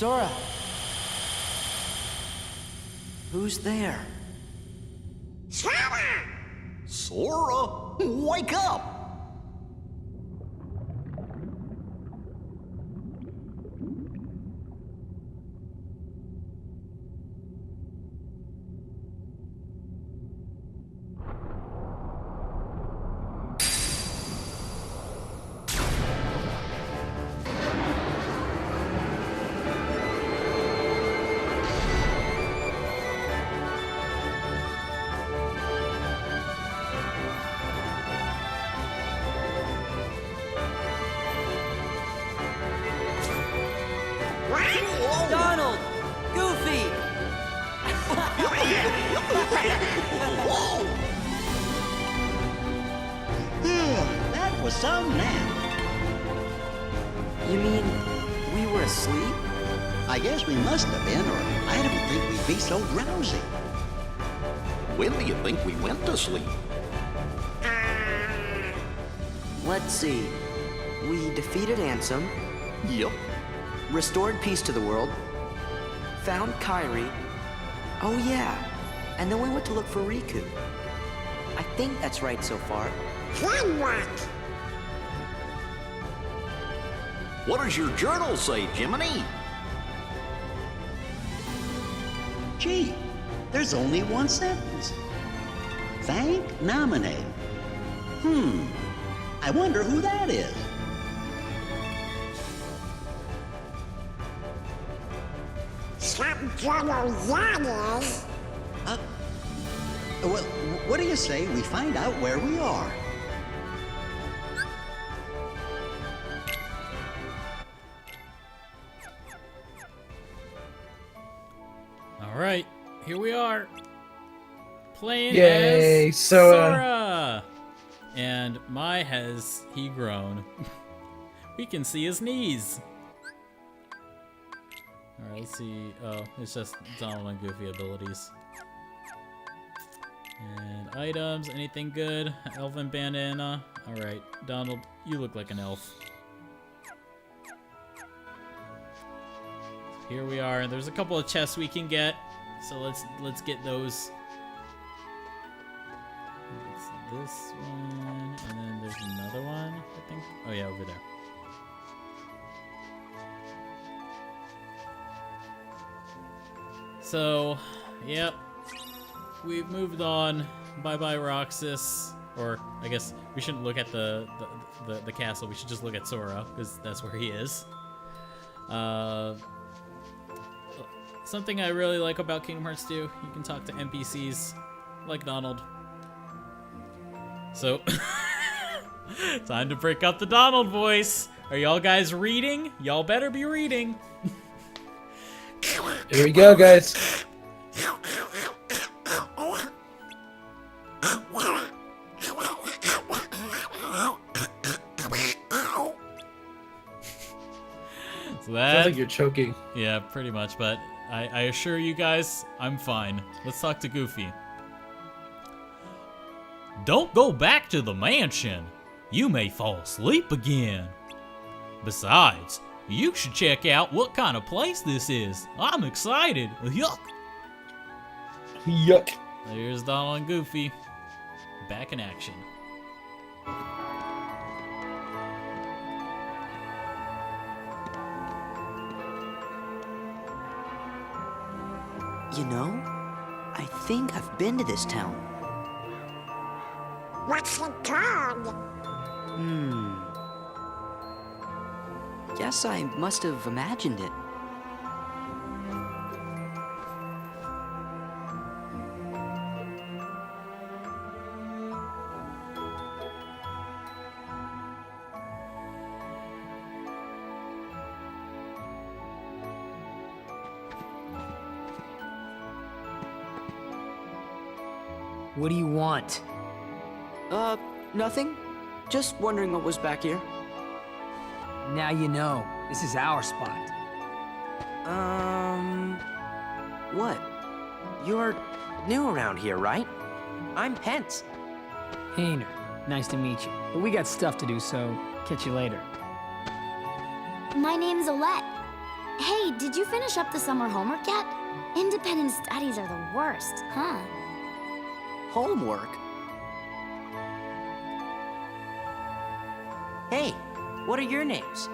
Sora! Who's there? Sora! Sora, wake up! Donald! Goofy! That was some nap. You mean we were asleep? I guess we must have been, or I don't think we'd be so drowsy. When do you think we went to sleep? Let's see. We defeated Ansem, Yep. restored peace to the world, found Kairi. Oh yeah, and then we went to look for Riku. I think that's right so far. Then what? What does your journal say, Jiminy? Gee, there's only one sentence. Thank nominate. I wonder who that is. Some journal that is. Well, what do you say we find out where we are? All right, here we are. Playing Yay, as Sora. Sora. And my has he grown. We can see his knees. All right, let's see. Oh, it's just Donald and Goofy abilities. And items, anything good? Elven bandana. All right, Donald, you look like an elf. Here we are. There's a couple of chests we can get, so let's get those. It's this one, and then there's another one, I think. Oh yeah, over there. So, yep, we've moved on. Bye bye Roxas, or I guess we shouldn't look at the castle. We should just look at Sora because that's where he is. Something I really like about Kingdom Hearts 2, you can talk to NPCs like Donald. So, time to break out the Donald voice. Are y'all guys reading? Y'all better be reading. Here we go, guys. So that, Sounds like you're choking. yeah, pretty much, but I assure you guys, I'm fine. Let's talk to Goofy. Don't go back to the mansion. You may fall asleep again. Besides, you should check out what kind of place this is. I'm excited. Yuck. Yuck. There's Donald and Goofy. Back in action. You know, I think I've been to this town. What's it called? Guess I must have imagined it. What do you want? Nothing. Just wondering what was back here. Now you know. This is our spot. What? You're new around here, right? I'm Pence. Hayner, nice to meet you. But we got stuff to do, so catch you later. My name's Alette. Hey, did you finish up the summer homework yet? Independent studies are the worst, huh? Homework? Hey, what are your names?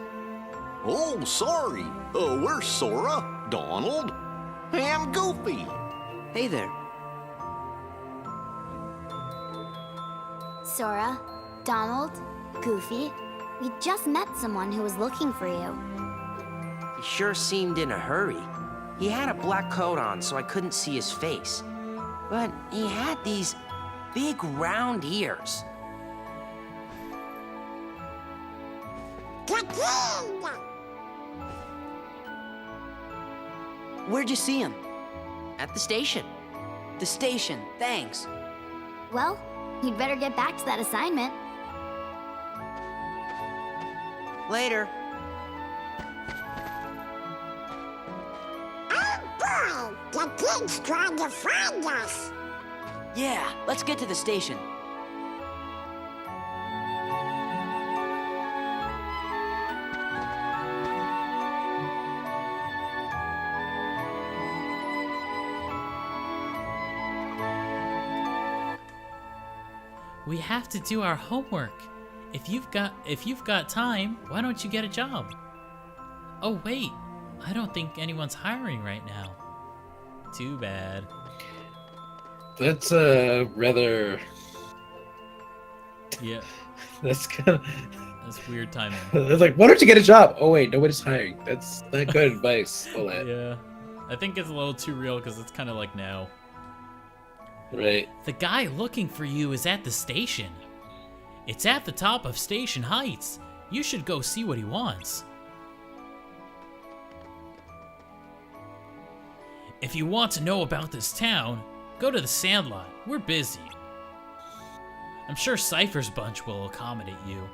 Oh, sorry. We're Sora, Donald, and Goofy. Hey there. Sora, Donald, Goofy, we just met someone who was looking for you. He sure seemed in a hurry. He had a black coat on, so I couldn't see his face. But he had these big round ears. Ka-ching! Where'd you see him? At the station. The station, thanks. Well, you'd better get back to that assignment. Later. Oh boy, the kid's trying to find us. Yeah, let's get to the station. We have to do our homework. If you've got time, why don't you get a job? Oh wait, I don't think anyone's hiring right now. Too bad. That's rather. Yeah, That's kind of. that's weird timing. It's like, why don't you get a job? Oh wait, nobody's hiring. That's not good advice. All that. Yeah, I think it's a little too real because it's kind of like now. Right. The guy looking for you is at the station. It's at the top of Station Heights. You should go see what he wants. If you want to know about this town, go to the Sandlot. We're busy. I'm sure Cypher's bunch will accommodate you.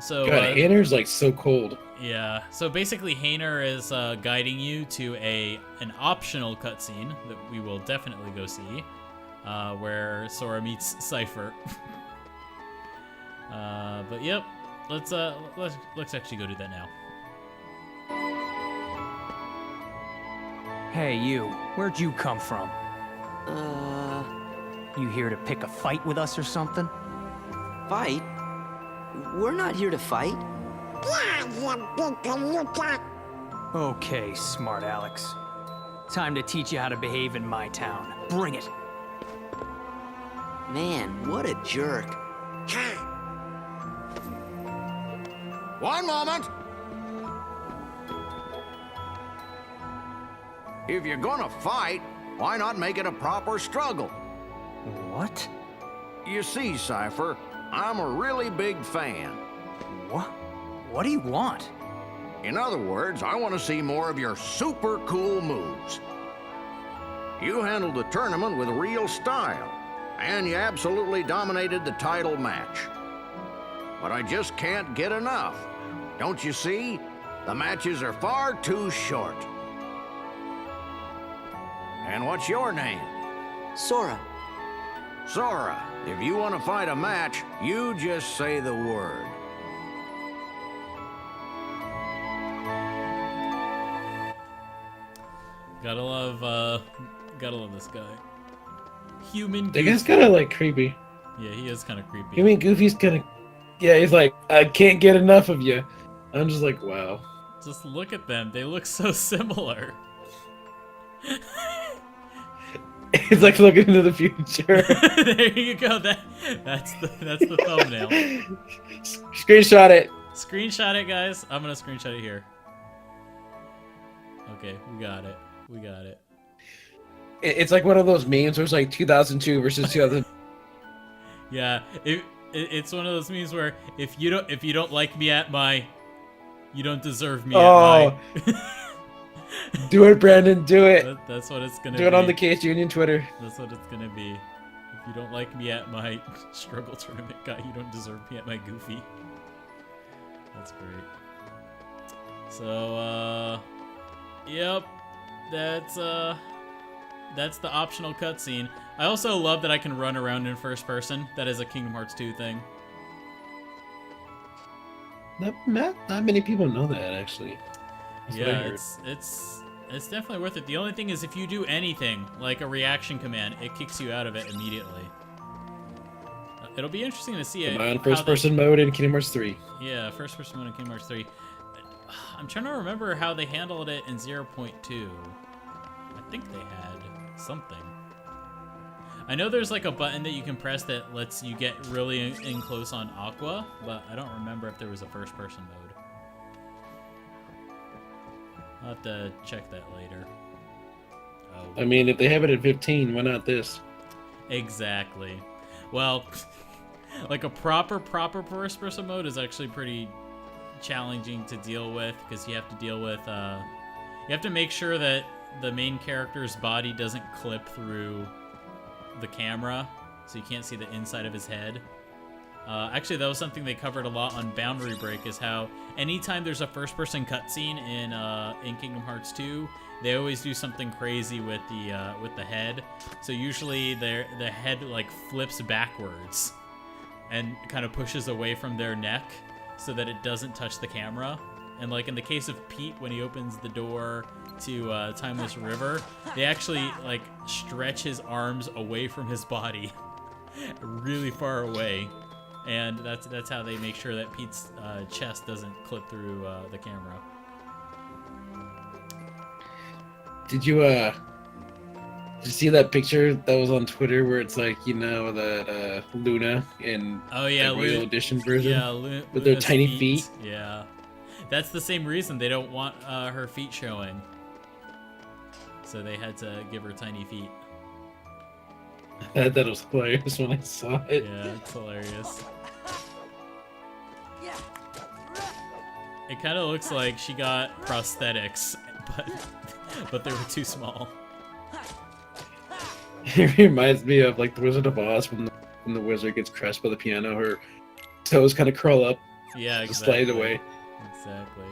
So, God, Anner's like so cold. yeah, so basically Hainer is guiding you to an optional cutscene that we will definitely go see, where Sora meets Cypher. But yep, let's actually go do that now. Hey, you. Where'd you come from? You here to pick a fight with us or something? Fight? We're not here to fight. Yeah, you big palooka. Okay, smart Alex. Time to teach you how to behave in my town. Bring it. Man, what a jerk. Huh. One moment. If you're gonna fight, why not make it a proper struggle? What? You see, Cypher, I'm a really big fan. What? What do you want? In other words, I want to see more of your super cool moves. You handled the tournament with real style, and you absolutely dominated the title match. But I just can't get enough. Don't you see? The matches are far too short. And what's your name? Sora. Sora, if you want to fight a match, you just say the word. Gotta love this guy. Human That Goofy. guy's kind of like creepy. Yeah, he is kind of creepy. You mean Goofy's kind of. Yeah, he's like, I can't get enough of you. I'm just like, wow. Just look at them. They look so similar. It's like looking into the future. There you go. That's the thumbnail. Screenshot it. Screenshot it, guys. I'm gonna screenshot it here. Okay, we got it. We got it. It's like one of those memes where it's like 2002 versus 2000. Yeah, it's one of those memes where if you don't like me at my, you don't deserve me at my. Do it, Brandon. Do it. That's what it's gonna Do be. it on the Case Union Twitter. That's what it's gonna be. If you don't like me at my struggle tournament guy, you don't deserve me at my Goofy. That's great. So, yep, that's the optional cutscene. I also love that I can run around in first person. That is a Kingdom Hearts 2 thing. Not many people know that, actually. That's what I Yeah, heard. it's definitely worth it. The only thing is if you do anything like a reaction command, it kicks you out of it immediately. It'll be interesting to see it. Am I on first-person mode in Kingdom Hearts 3? Yeah, first-person mode in Kingdom Hearts 3. I'm trying to remember how they handled it in 0.2. I think they had something. I know there's like a button that you can press that lets you get really in close on Aqua, but I don't remember if there was a first-person mode. I'll have to check that later. Oh. I mean, if they have it at 15, why not this? Exactly. Well, like a proper first-person mode is actually pretty challenging to deal with because you have to deal with, you have to make sure that the main character's body doesn't clip through the camera, so you can't see the inside of his head. Actually, that was something they covered a lot on Boundary Break, is how anytime there's a first-person cutscene in Kingdom Hearts 2, they always do something crazy with the head. So usually the head like flips backwards and kind of pushes away from their neck so that it doesn't touch the camera. And like in the case of Pete, when he opens the door to Timeless River, they actually like stretch his arms away from his body, really far away, and that's how they make sure that Pete's chest doesn't clip through the camera. Did you see that picture that was on Twitter where it's like, you know, that Luna in Oh yeah, the Royal Edition version? Yeah, with their Luna's tiny feet. Yeah, that's the same reason they don't want her feet showing. So they had to give her tiny feet. I thought it was hilarious when I saw it. Yeah, it's hilarious. It kind of looks like she got prosthetics, but they were too small. It reminds me of like the Wizard of Oz when the wizard gets crushed by the piano. Her toes kind of curl up, Yeah, just exactly. slide away. Exactly.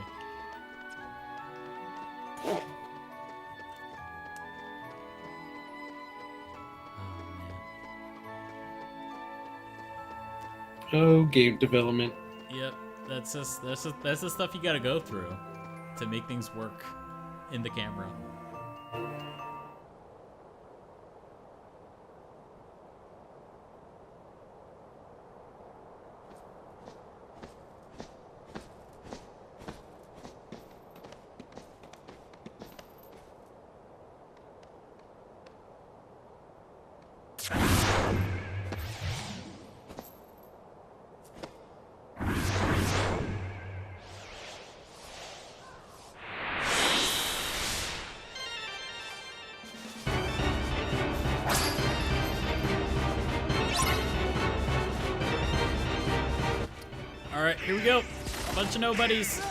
Oh, game development. Yep, that's the stuff you gotta go through to make things work in the camera. Alright, here we go. Bunch of nobodies.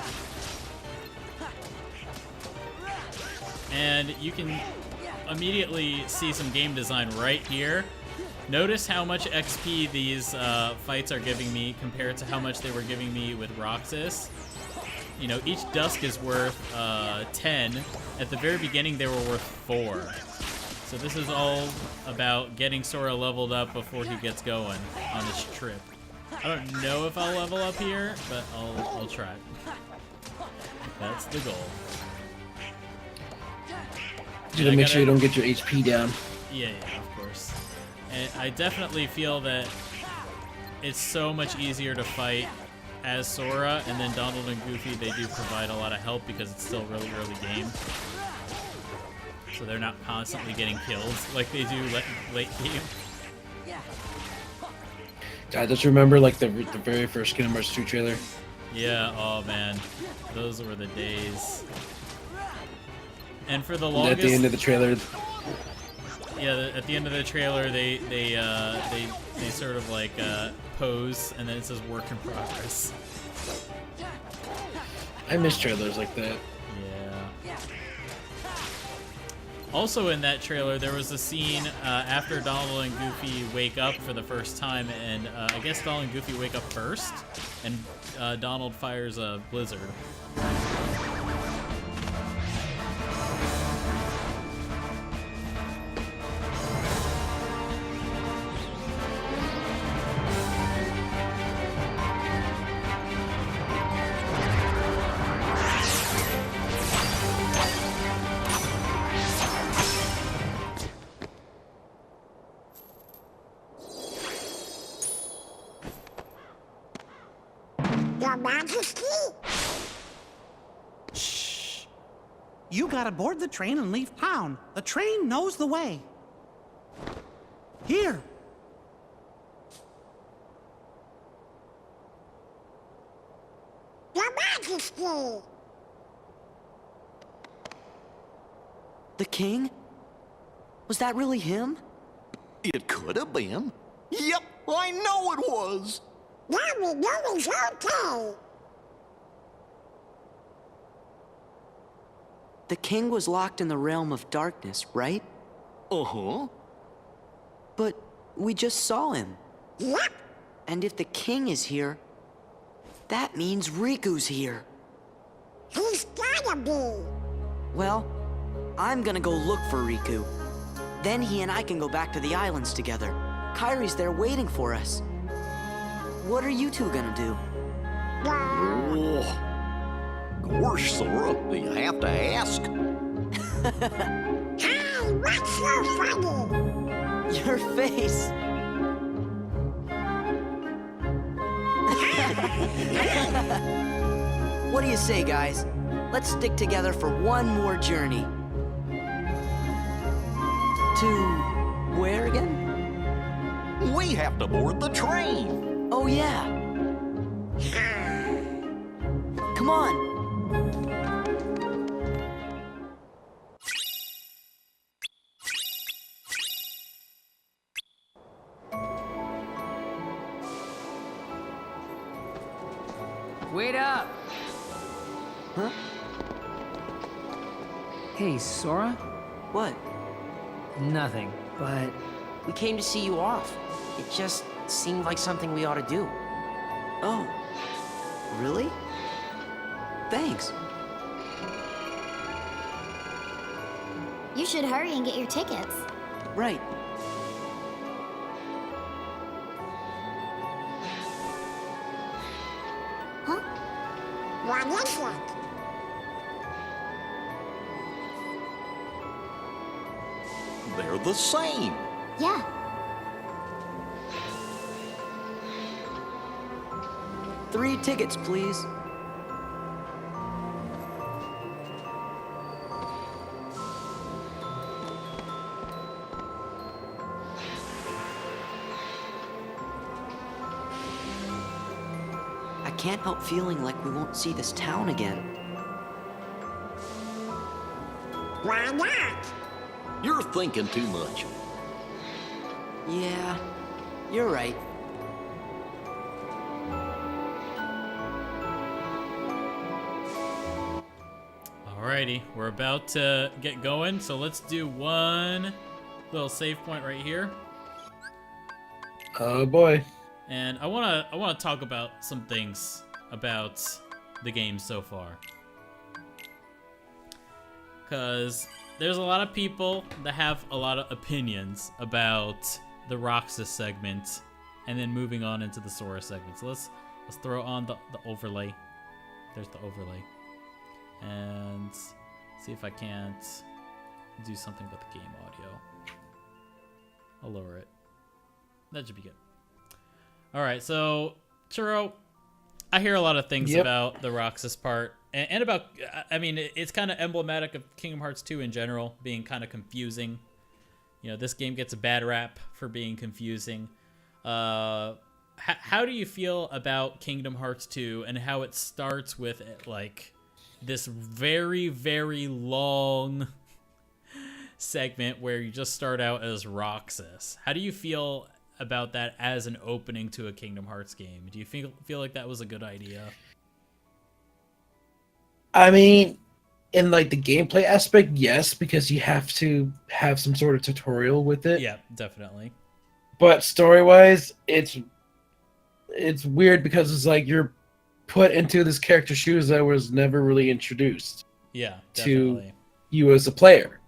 And you can immediately see some game design right here. Notice how much XP these fights are giving me compared to how much they were giving me with Roxas. You know, each Dusk is worth 10. At the very beginning, they were worth 4. So this is all about getting Sora leveled up before he gets going on this trip. I don't know if I'll level up here, but I'll try. That's the goal. You gotta make sure you don't get your HP down. Yeah, of course. And I definitely feel that it's so much easier to fight as Sora, and then Donald and Goofy, they do provide a lot of help because it's still really early game. So they're not constantly getting killed like they do late game. I just remember like the very first Kingdom Hearts 2 trailer. Yeah, oh man, those were the days. And for the And longest, at the end of the trailer, yeah, at the end of the trailer, they sort of like pose, and then it says "work in progress." I miss trailers like that. Yeah. Also in that trailer, there was a scene after Donald and Goofy wake up for the first time, and I guess Donald and Goofy wake up first, and Donald fires a blizzard. Majesty? Shh. You gotta board the train and leave town. The train knows the way. Here. Your Majesty! The king? Was that really him? It could have been. Yep, I know it was. Now we know he's okay. The king was locked in the realm of darkness, right? Uh-huh. But we just saw him. Yep. And if the king is here, that means Riku's here. He's gotta be. Well, I'm gonna go look for Riku. Then he and I can go back to the islands together. Kairi's there waiting for us. What are you two gonna do? Oh. Gosh, Sora, you have to ask. Hey, what's so funny? Your face. What do you say, guys? Let's stick together for one more journey. To where again? We have to board the train. Oh, yeah. Come on. Wait up! Huh? Hey, Sora? What? Nothing, but We came to see you off. It just seemed like something we ought to do. Oh. Really? Thanks. You should hurry and get your tickets. Right. Huh? What is it? They're the same. Yeah. Three tickets, please. I can't help feeling like we won't see this town again. Why not? You're thinking too much. Yeah, you're right. Alrighty, we're about to get going, so let's do one little save point right here. Oh boy. And I wanna talk about some things about the game so far. Cause there's a lot of people that have a lot of opinions about the Roxas segment, and then moving on into the Sora segment. So let's throw on the overlay. There's the overlay. And see if I can't do something with the game audio. I'll lower it. That should be good. Alright, so Churro, I hear a lot of things about the Roxas part, and about, I mean, it's kind of emblematic of Kingdom Hearts 2 in general, being kind of confusing. You know, this game gets a bad rap for being confusing. How do you feel about Kingdom Hearts 2 and how it starts with, like, this very, very long segment where you just start out as Roxas? How do you feel about that as an opening to a Kingdom Hearts game? Do you feel like that was a good idea? I mean, in like the gameplay aspect, yes, because you have to have some sort of tutorial with it. Yeah, definitely. But story-wise, it's weird because it's like you're put into this character's shoes that was never really introduced. Yeah, definitely. To you as a player.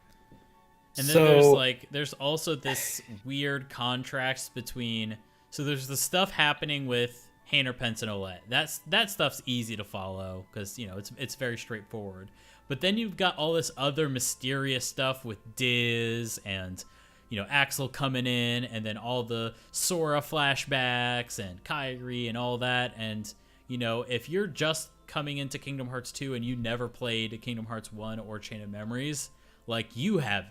And then there's also this weird contrast between, so there's the stuff happening with Hainer, Pence, and Olette. That stuff's easy to follow because, you know, it's very straightforward. But then you've got all this other mysterious stuff with Diz and, you know, Axel coming in, and then all the Sora flashbacks and Kairi and all that. And you know, if you're just coming into Kingdom Hearts 2 and you never played Kingdom Hearts 1 or Chain of Memories, like, you have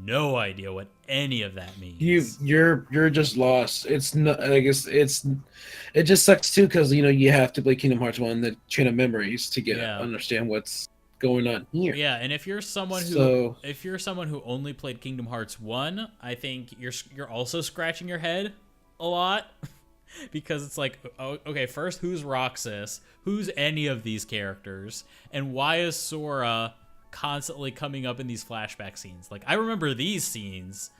no idea what any of that means. You're just lost. It's not. I guess it just sucks too, because you know you have to play Kingdom Hearts 1, the Chain of Memories, to get understand what's going on here. Yeah, and if you're someone who only played Kingdom Hearts 1, I think you're also scratching your head a lot. Because it's like, oh, okay, first, who's Roxas? Who's any of these characters? And why is Sora constantly coming up in these flashback scenes? Like, I remember these scenes,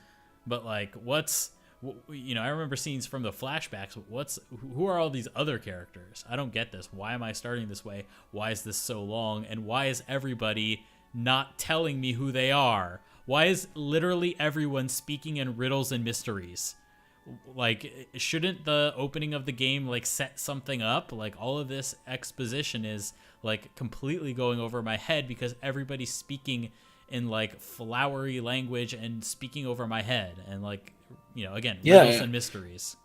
but like, I remember scenes from the flashbacks. Who are all these other characters? I don't get this. Why am I starting this way? Why is this so long? And why is everybody not telling me who they are? Why is literally everyone speaking in riddles and mysteries? Like, shouldn't the opening of the game like set something up? Like, all of this exposition is like completely going over my head because everybody's speaking in like flowery language and speaking over my head, and like, you know, again, riddles and mysteries.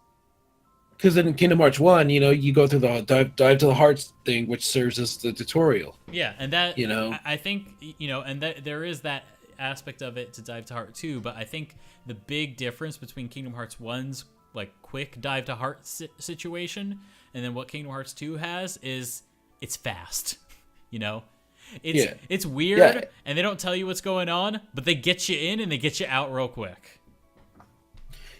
Because in Kingdom Hearts 1, you know, you go through the dive to the hearts thing, which serves as the tutorial. Yeah, and that, you know, I think, you know, and that there is that aspect of it to dive to heart too, but I think the big difference between Kingdom Hearts 1's like quick dive to heart situation and then what Kingdom Hearts 2 has is it's fast. You know, it's weird, and they don't tell you what's going on, but they get you in and they get you out real quick.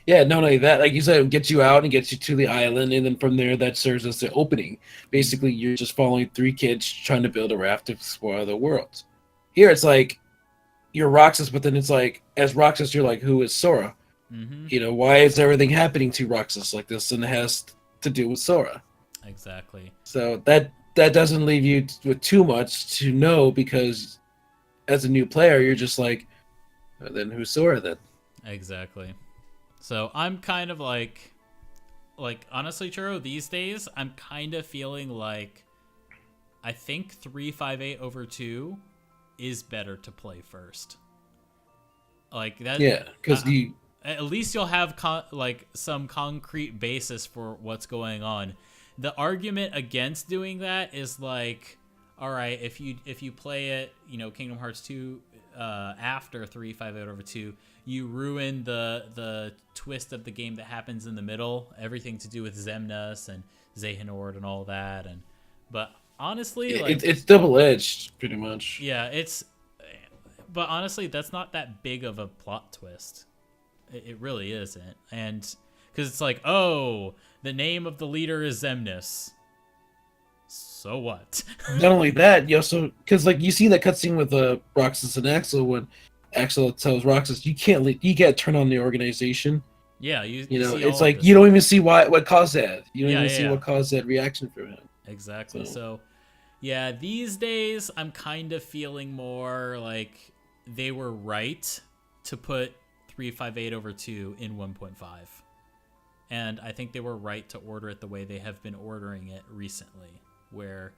Yeah, not only that, like you said, it gets you out and gets you to the island, and then from there, that serves as the opening. Basically, you're just following 3 kids trying to build a raft to explore other worlds. Here, it's like, you're Roxas, but then it's like, as Roxas, you're like, who is Sora? Mm-hmm. You know, why is everything happening to Roxas like this? And it has to do with Sora. Exactly. So that doesn't leave you with too much to know, because as a new player, you're just like, then who's Sora then? Exactly. So I'm kind of like honestly, Churro, these days, I'm kind of feeling like I think 358 over 2 is better to play first. Like that. Yeah, because at least you'll have some concrete basis for what's going on. The argument against doing that is like, all right, if you play it, you know, Kingdom Hearts 2 after 358 over 2, you ruin the twist of the game that happens in the middle, everything to do with Xemnas and Xehanort and all that. But honestly, like, it's double-edged, pretty much. Yeah, but honestly, that's not that big of a plot twist. It really isn't. And because it's like, oh, the name of the leader is Xemnas. So what? Not only that, you also, because like you see that cutscene with Roxas and Axel, when Axel tells Roxas, you can't turn on the organization. Yeah, you know, it's like you don't even see what caused that. You don't even see what caused that reaction from him. Exactly. So yeah, these days I'm kind of feeling more like they were right to put 358 over 2 in 1.5. And I think they were right to order it the way they have been ordering it recently, where,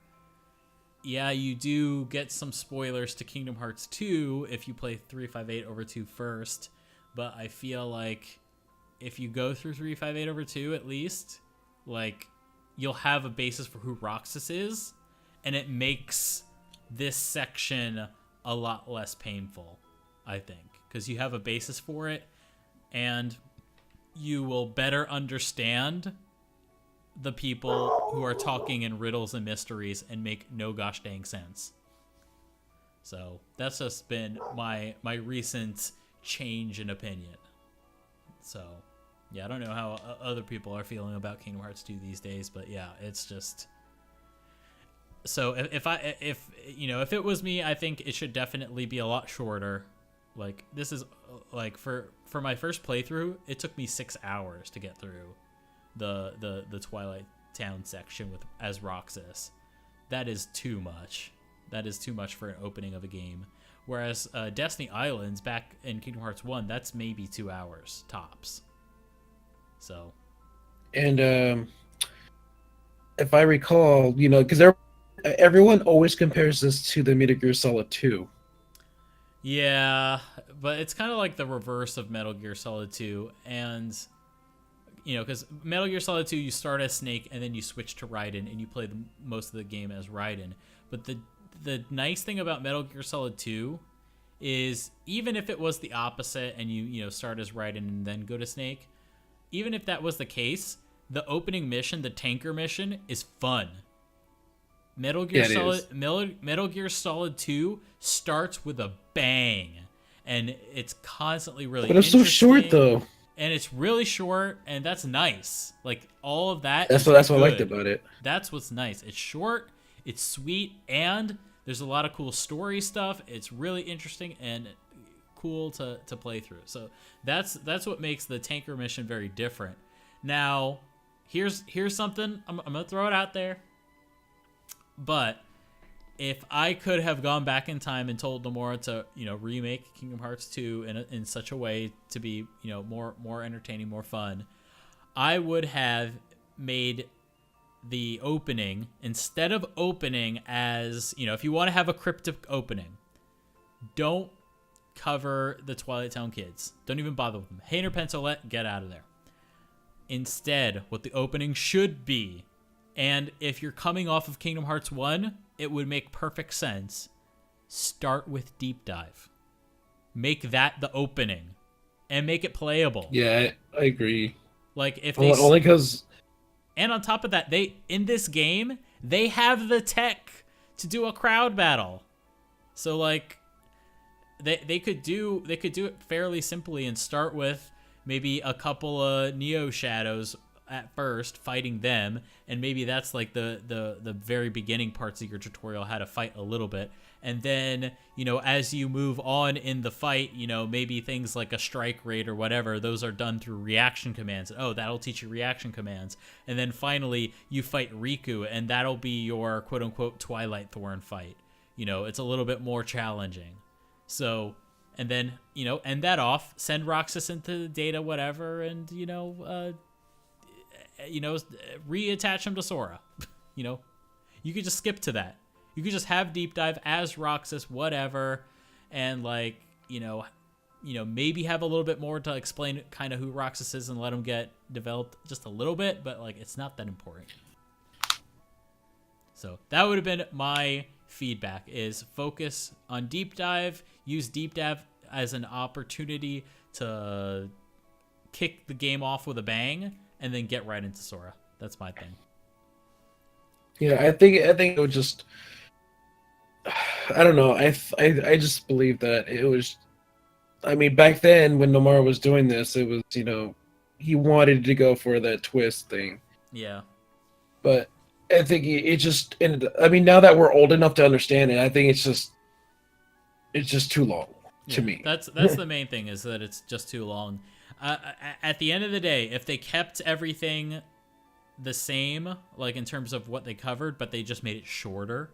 yeah, you do get some spoilers to Kingdom Hearts 2 if you play 358 over 2 first, but I feel like if you go through 358 over 2 at least, like, you'll have a basis for who Roxas is, and it makes this section a lot less painful, I think, because you have a basis for it, and you will better understand the people who are talking in riddles and mysteries and make no gosh dang sense. So that's just been my recent change in opinion. So yeah, I don't know how other people are feeling about Kingdom Hearts 2 these days, but yeah, it's just. So if it was me, I think it should definitely be a lot shorter. Like, this is like for my first playthrough, it took me 6 hours to get through the Twilight Town section as Roxas. That is too much. That is too much for an opening of a game. Whereas Destiny Islands back in Kingdom Hearts 1, that's maybe 2 hours tops. So. And if I recall, you know, because everyone always compares this to the Metal Gear Solid 2. Yeah, but it's kind of like the reverse of Metal Gear Solid 2, and you know, because Metal Gear Solid 2, you start as Snake and then you switch to Raiden and you play most of the game as Raiden. But the nice thing about Metal Gear Solid 2 is even if it was the opposite and you start as Raiden and then go to Snake, even if that was the case, the opening mission, the tanker mission, is fun. Metal Gear Solid 2 starts with a bang, and it's constantly really But it's so short though. And it's really short, and that's nice. Like all of that. That's what I liked about it. That's what's nice. It's short, it's sweet, and there's a lot of cool story stuff. It's really interesting and cool to play through. So that's what makes the tanker mission very different. Now, here's something I'm gonna throw it out there. But if I could have gone back in time and told Nomura to, remake Kingdom Hearts 2 in such a way to be, more entertaining, more fun, I would have made the opening, instead of opening as, if you want to have a cryptic opening, don't cover the Twilight Town kids. Don't even bother with them. Hayner Pencilette, get out of there. Instead, what the opening should be, and if you're coming off of Kingdom Hearts 1, it would make perfect sense. Start with Deep Dive. Make that the opening. And make it playable. Yeah, I agree. Like, if they... Only because... And on top of that, in this game, they have the tech to do a crowd battle. So, like, they could do it fairly simply and start with maybe a couple of Neo Shadows at first, fighting them, and maybe that's like the very beginning parts of your tutorial, how to fight a little bit, and then as you move on in the fight, maybe things like a strike rate or whatever, those are done through reaction commands. Oh, that'll teach you reaction commands, and then finally you fight Riku, and that'll be your quote-unquote Twilight Thorn fight. It's a little bit more challenging. So, and then end that off, send Roxas into the data, whatever, and reattach him to Sora. You could just skip to that. You could just have Deep Dive as Roxas, whatever, and maybe have a little bit more to explain kind of who Roxas is and let him get developed just a little bit, but it's not that important. So that would have been my feedback: is focus on Deep Dive, use Deep Dive as an opportunity to kick the game off with a bang, and then get right into Sora. That's my thing. Yeah, I think it would just... I don't know. I just believe that it was... I mean, back then when Nomura was doing this, it was, he wanted to go for that twist thing. Yeah. But I think it just ended... I mean, now that we're old enough to understand it, I think it's just too long to me. That's the main thing, is that it's just too long. At the end of the day, if they kept everything the same, like in terms of what they covered, but they just made it shorter,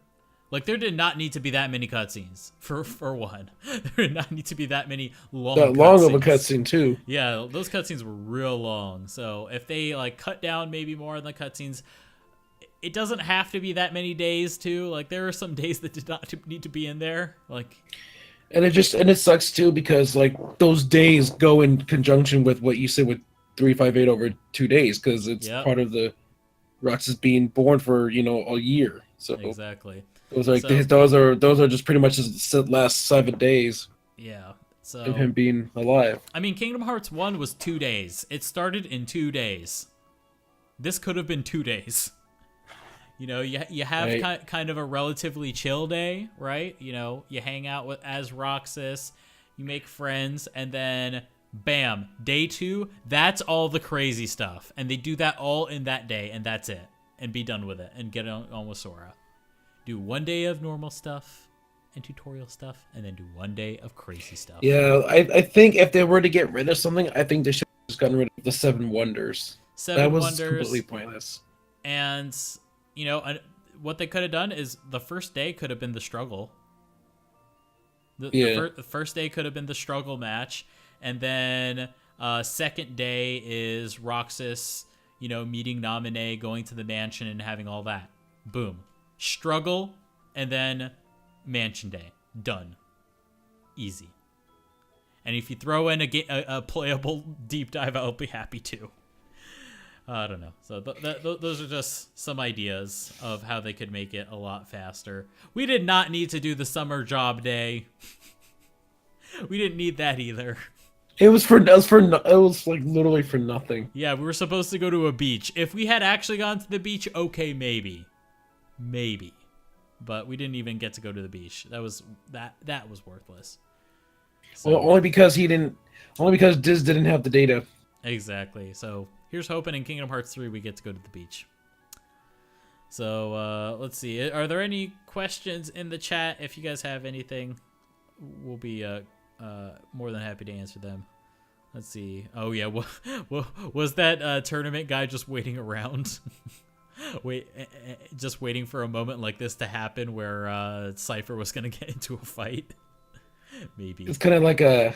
like there did not need to be that many cutscenes for one. There did not need to be that many long of a cutscene too. Yeah, those cutscenes were real long. So if they cut down maybe more on the cutscenes, it doesn't have to be that many days too. Like there are some days that did not need to be in there. And it sucks too, because those days go in conjunction with what you said with 358 over 2 days, because it's part of the Roxas being born for a year. So exactly, those are just pretty much the last 7 days. Yeah, so of him being alive. I mean, Kingdom Hearts 1 was 2 days. It started in 2 days. This could have been 2 days. You have kind of a relatively chill day, right? You hang out as Roxas, you make friends, and then bam, day 2, that's all the crazy stuff. And they do that all in that day, and that's it. And be done with it, and get on with Sora. Do 1 day of normal stuff and tutorial stuff, and then do 1 day of crazy stuff. Yeah, I think if they were to get rid of something, I think they should have just gotten rid of the 7 Wonders. That was completely pointless. And... what they could have done is the first day could have been the struggle. The first day could have been the struggle match, and then second day is Roxas, meeting Naminé, going to the mansion, and having all that. Boom. Struggle, and then mansion day. Done. Easy. And if you throw in a playable Deep Dive, I'll be happy too. I don't know. So those are just some ideas of how they could make it a lot faster. We did not need to do the summer job day. We didn't need that either. It was like literally for nothing. Yeah, we were supposed to go to a beach. If we had actually gone to the beach, okay, maybe. But we didn't even get to go to the beach. That was worthless. So, Well, only because Diz didn't have the data. Exactly. So here's hoping in Kingdom Hearts 3 we get to go to the beach. So let's see. Are there any questions in the chat? If you guys have anything, we'll be more than happy to answer them. Let's see. Oh yeah, was that tournament guy just waiting around? Just waiting for a moment like this to happen where Cypher was gonna get into a fight? Maybe. It's kind of like a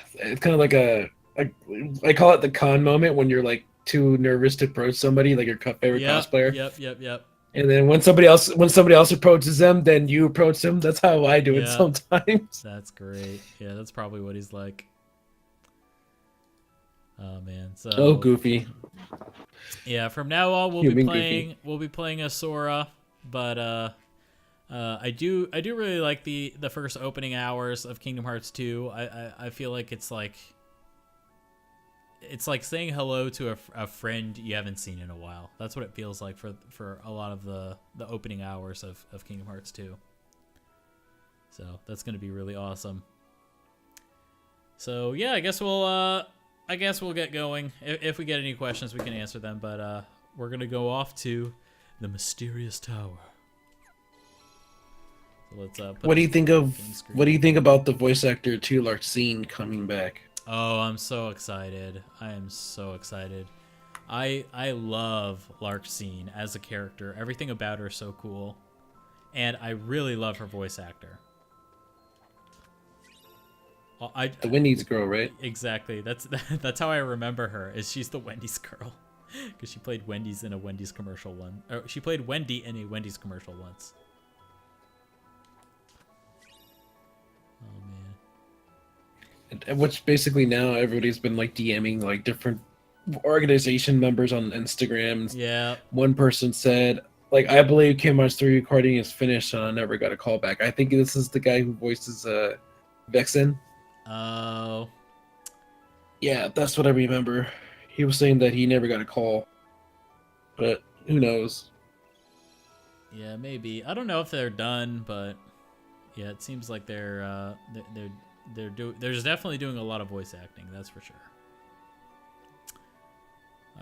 I call it the con moment when you're like too nervous to approach somebody, like your favorite cosplayer. Yep. And then when somebody else approaches them, then you approach them. That's how I do it sometimes. That's great. Yeah, that's probably what he's like. Oh man. So. Oh, Goofy. Yeah, from now on we'll be playing a Sora, but I do really like the first opening hours of Kingdom Hearts 2. I feel like it's like saying hello to a friend you haven't seen in a while. That's what it feels like for a lot of the opening hours of Kingdom Hearts 2. So that's gonna be really awesome. So yeah, I guess we'll get going. If we get any questions, we can answer them. But we're gonna go off to the mysterious tower. So let's. What do you think about the voice actor to Larxene coming back? Oh, I'm so excited. I am so excited. I love Larxene as a character. Everything about her is so cool. And I really love her voice actor. The Wendy's girl, right? Exactly. That's how I remember her. Is she's the Wendy's girl. Because she played Wendy's in a Wendy's commercial one. Or she played Wendy in a Wendy's commercial once. Oh man. And which basically now everybody's been like DMing like different organization members on Instagram. Yeah. One person said, like, I believe Kingdom Hearts 3 recording is finished and I never got a call back. I think this is the guy who voices Vexen. Oh. Yeah, that's what I remember. He was saying that he never got a call. But who knows? Yeah, maybe. I don't know if they're done, but yeah, it seems like they're definitely doing a lot of voice acting, that's for sure.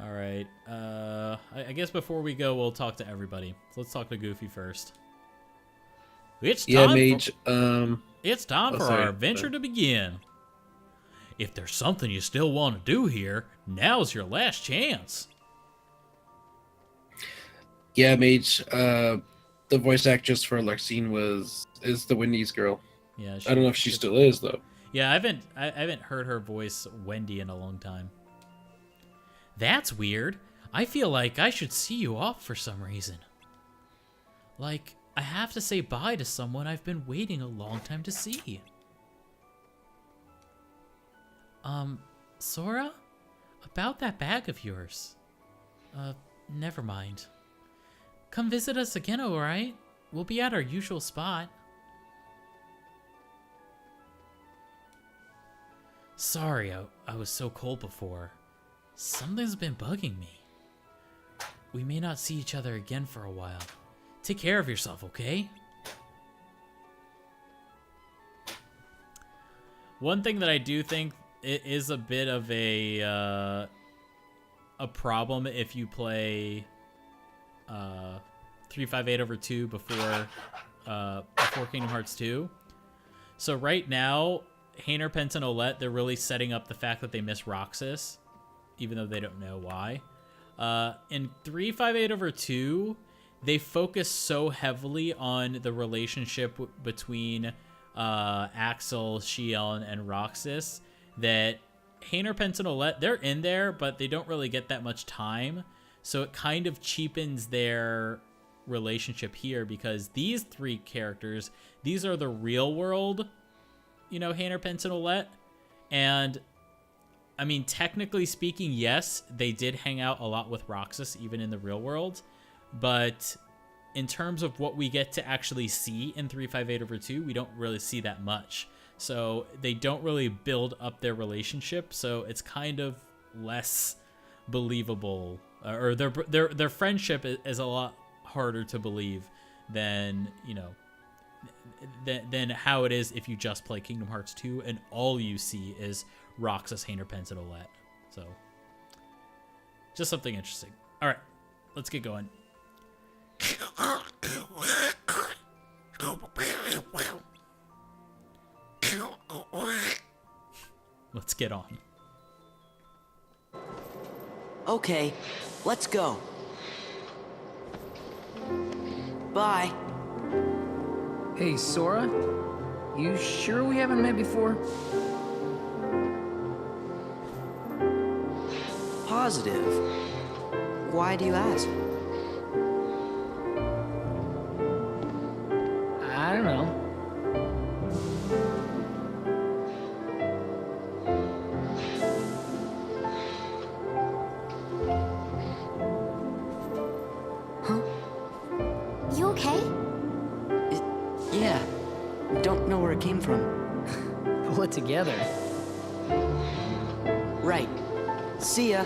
All right. I guess before we go, we'll talk to everybody. So let's talk to Goofy first. It's time for our adventure to begin. If there's something you still want to do here, now's your last chance. Yeah, Mage. The voice actress for Larxene is the Wendy's girl. Yeah, I don't know if she still is though. Yeah, I haven't heard her voice Wendy in a long time. That's weird. I feel like I should see you off for some reason. Like, I have to say bye to someone I've been waiting a long time to see. Sora? About that bag of yours. Never mind. Come visit us again, alright? We'll be at our usual spot. Sorry, I was so cold before. Something's been bugging me. We may not see each other again for a while. Take care of yourself, okay? One thing that I do think it is a bit of a problem if you play 358/2 before Kingdom Hearts 2. So right now, Hayner, Pence, and Olette, they're really setting up the fact that they miss Roxas, even though they don't know why. In 358/2, they focus so heavily on the relationship between Axel, Shion, and Roxas that Hayner, Pence, and Olette, they're in there, but they don't really get that much time. So it kind of cheapens their relationship here because these three characters, these are the real world, Hayner, Pence, and Olette. And I mean, technically speaking, yes, they did hang out a lot with Roxas, even in the real world. But in terms of what we get to actually see in 358/2, we don't really see that much. So they don't really build up their relationship. So it's kind of less believable, or their friendship is a lot harder to believe than, you know, than how it is if you just play Kingdom Hearts 2 and all you see is Roxas, Haynerpence, and Olette. So just something interesting. All right, let's get going. Let's get on. Okay, let's go. Bye. Hey, Sora? You sure we haven't met before? Positive. Why do you ask? I don't know. You okay? Yeah. Don't know where it came from. Pull it together. Right. See ya.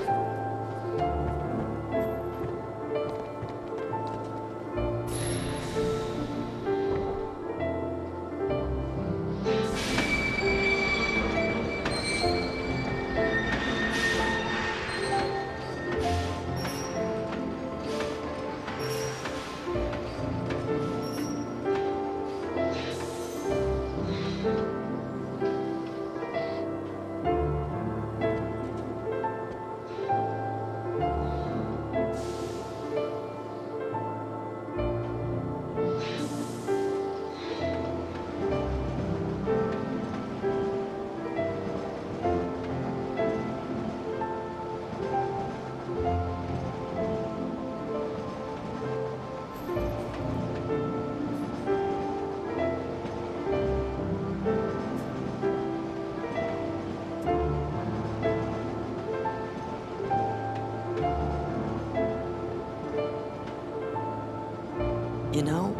You know,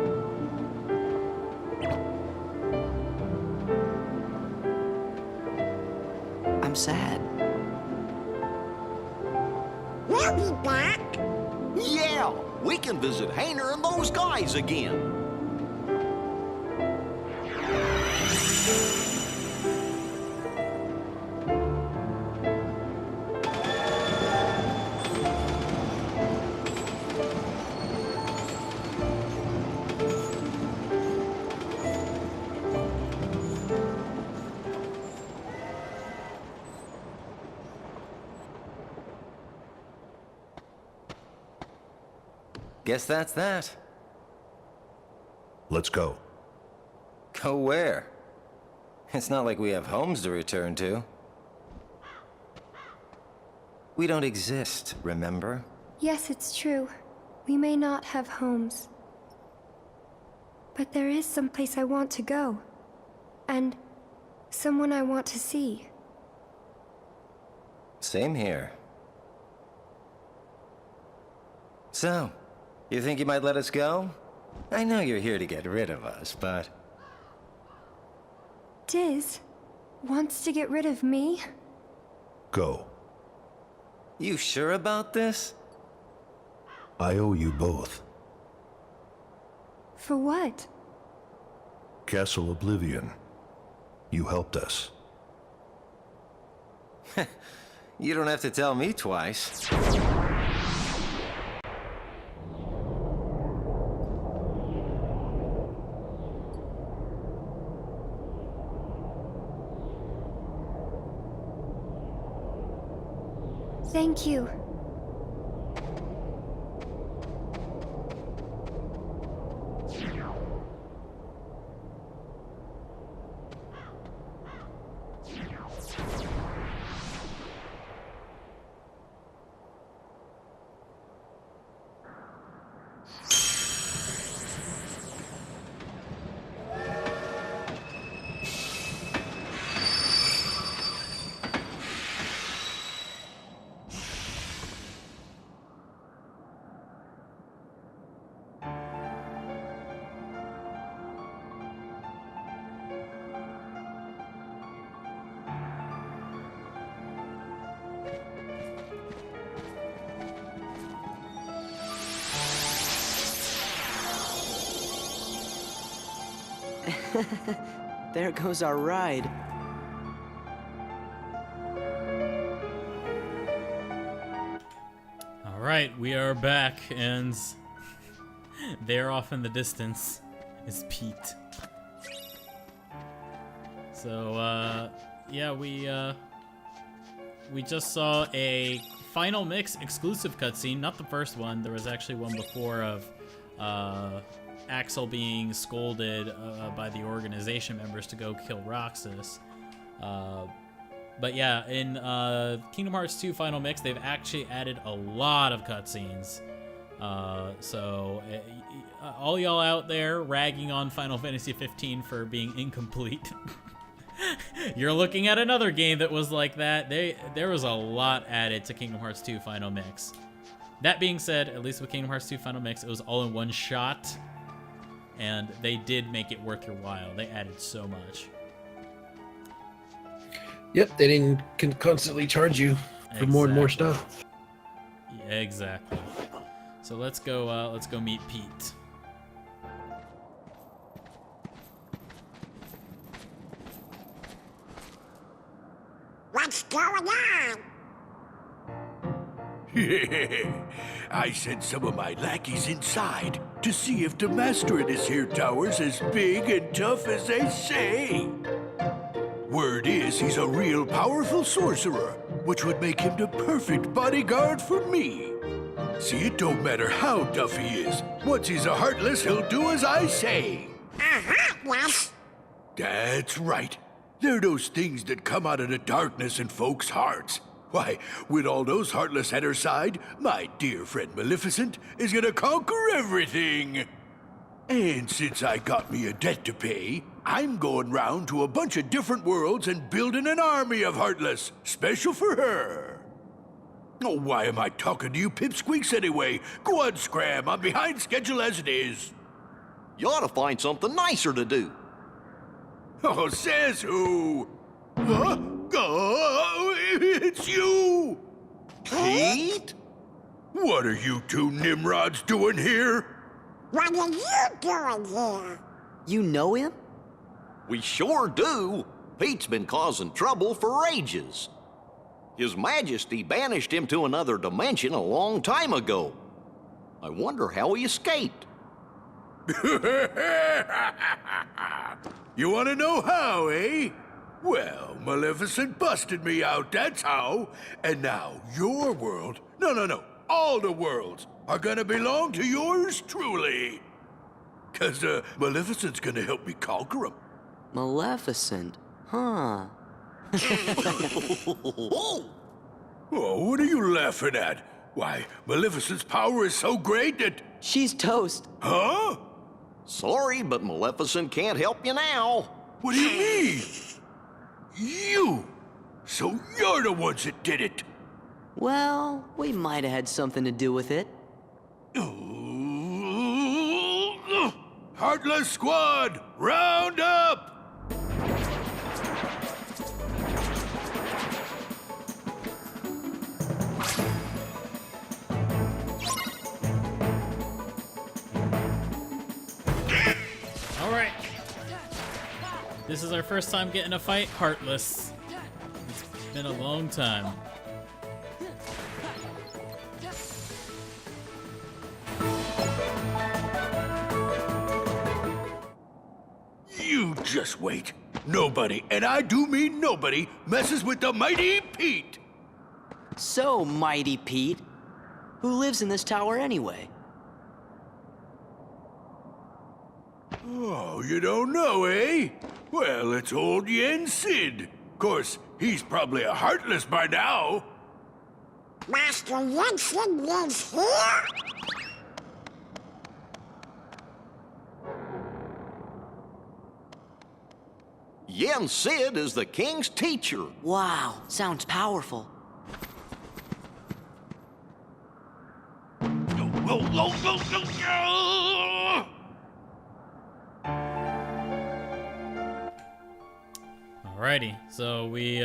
I'm sad. We'll be back. Yeah, we can visit Hayner and those guys again. Guess that's that. Let's go. Go where? It's not like we have homes to return to. We don't exist, remember? Yes, it's true. We may not have homes. But there is someplace I want to go. And someone I want to see. Same here. So, you think you might let us go? I know you're here to get rid of us, but... Diz wants to get rid of me? Go. You sure about this? I owe you both. For what? Castle Oblivion. You helped us. You don't have to tell me twice. Thank you. There goes our ride. All right, we are back, and there off in the distance is Pete. So, yeah, we just saw a Final Mix exclusive cutscene, not the first one. There was actually one before of Axel being scolded by the organization members to go kill Roxas. But yeah, in Kingdom Hearts 2 Final Mix, they've actually added a lot of cutscenes. So all y'all out there ragging on Final Fantasy 15 for being incomplete, you're looking at another game that was like that. There was a lot added to Kingdom Hearts 2 Final Mix. That being said, at least with Kingdom Hearts 2 Final Mix, it was all in one shot, and they did make it worth your while. They added so much. Yep, they didn't constantly charge you for more and more stuff. Yeah, exactly. So let's go meet Pete. What's going on? I sent some of my lackeys inside to see if the master in this here tower's as big and tough as they say. Word is he's a real powerful sorcerer, which would make him the perfect bodyguard for me. See, it don't matter how tough he is. Once he's a Heartless, he'll do as I say. Heartless? That's right. They're those things that come out of the darkness in folks' hearts. Why, with all those Heartless at her side, my dear friend Maleficent is gonna conquer everything. And since I got me a debt to pay, I'm going round to a bunch of different worlds and building an army of Heartless, special for her. Oh, why am I talking to you pipsqueaks anyway? Go on, Scram, I'm behind schedule as it is. You ought to find something nicer to do. Oh, says who? Huh? Oh, it's you! Pete? What are you two Nimrods doing here? What are you doing here? You know him? We sure do. Pete's been causing trouble for ages. His Majesty banished him to another dimension a long time ago. I wonder how he escaped. You want to know how, eh? Well, Maleficent busted me out, that's how. And now your world, no, all the worlds are gonna belong to yours truly. 'Cause Maleficent's gonna help me conquer them. Maleficent? Huh. Oh, what are you laughing at? Why, Maleficent's power is so great that... She's toast. Huh? Sorry, but Maleficent can't help you now. What do you mean? You! So you're the ones that did it! Well, we might have had something to do with it. Heartless Squad, round up! All right. This is our first time getting a fight Heartless. It's been a long time. You just wait. Nobody, and I do mean nobody, messes with the mighty Pete. So, Mighty Pete, who lives in this tower anyway? Oh, you don't know, eh? Well, it's old Yen Sid. Of course, he's probably a Heartless by now. Master Jensen lives here? Yen Sid is the king's teacher. Wow, sounds powerful. Alrighty, so we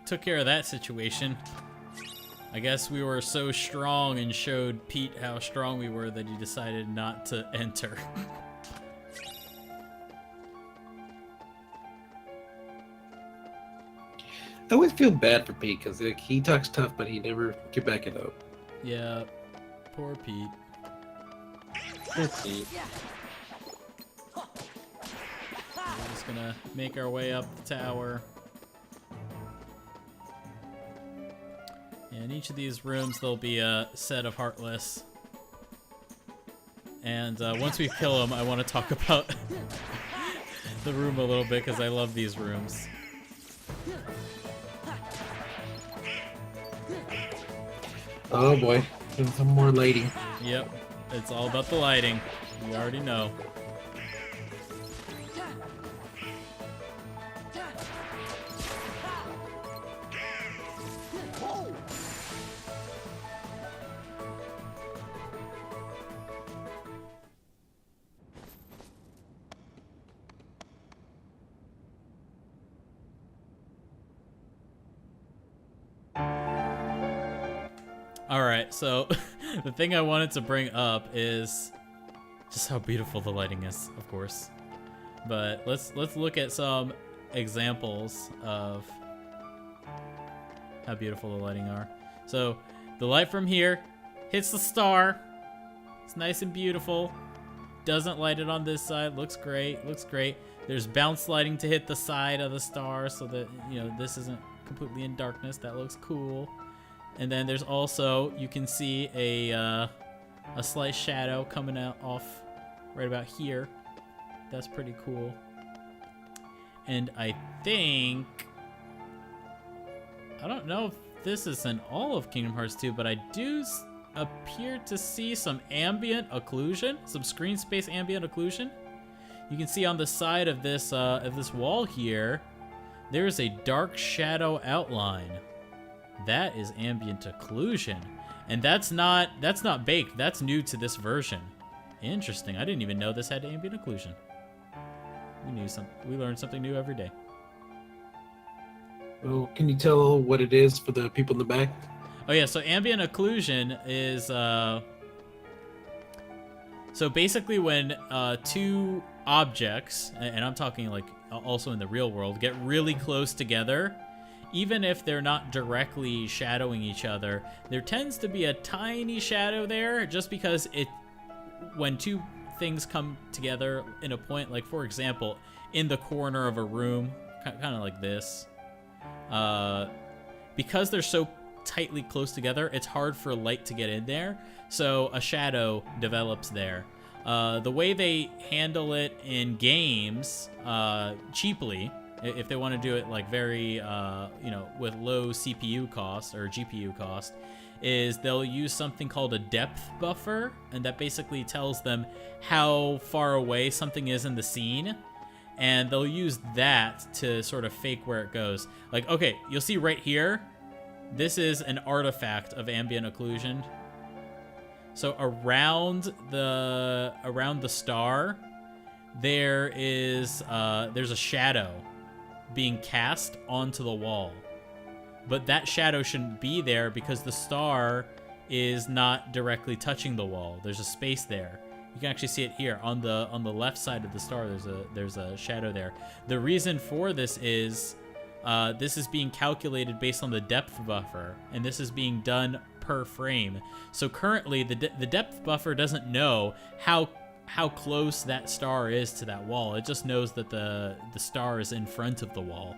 took care of that situation. I guess we were so strong and showed Pete how strong we were that he decided not to enter. I always feel bad for Pete because like, he talks tough, but he never get back it up. Yeah, poor Pete. Poor Pete. We're just gonna make our way up the tower. In each of these rooms, there'll be a set of Heartless. And once we kill them, I want to talk about the room a little bit because I love these rooms. Oh boy, some more lighting. Yep, it's all about the lighting. We already know. Alright, so the thing I wanted to bring up is just how beautiful the lighting is, of course. But let's look at some examples of how beautiful the lighting are. So the light from here hits the star. It's nice and beautiful. Doesn't light it on this side. Looks great. Looks great. There's bounce lighting to hit the side of the star so that, you know, this isn't completely in darkness. That looks cool. And then there's also, you can see a slight shadow coming out off right about here. That's pretty cool. And I think, I don't know if this is in all of Kingdom Hearts 2, but I do appear to see some ambient occlusion, some screen space ambient occlusion. You can see on the side of this wall here, there is a dark shadow outline. That is ambient occlusion, and that's not baked. That's new to this version. Interesting. I didn't even know this had ambient occlusion. We learned something new every day. Oh, can you tell what it is for the people in the back? Oh yeah, so ambient occlusion is so basically when two objects, and I'm talking like also in the real world, get really close together. Even if they're not directly shadowing each other, there tends to be a tiny shadow there just because when two things come together in a point, like for example, in the corner of a room, kind of like this, because they're so tightly close together, it's hard for light to get in there, so a shadow develops there. The way they handle it in games, cheaply, if they want to do it like very, you know, with low CPU cost or GPU cost, is they'll use something called a depth buffer, and that basically tells them how far away something is in the scene, and they'll use that to sort of fake where it goes. Like, okay, you'll see right here, this is an artifact of ambient occlusion. So around the star, there's a shadow being cast onto the wall, but that shadow shouldn't be there because the star is not directly touching the wall. There's a space there. You can actually see it here on the left side of the star. There's a shadow there. The reason for this is being calculated based on the depth buffer, and this is being done per frame. So currently the depth buffer doesn't know how close that star is to that wall. It just knows that the star is in front of the wall.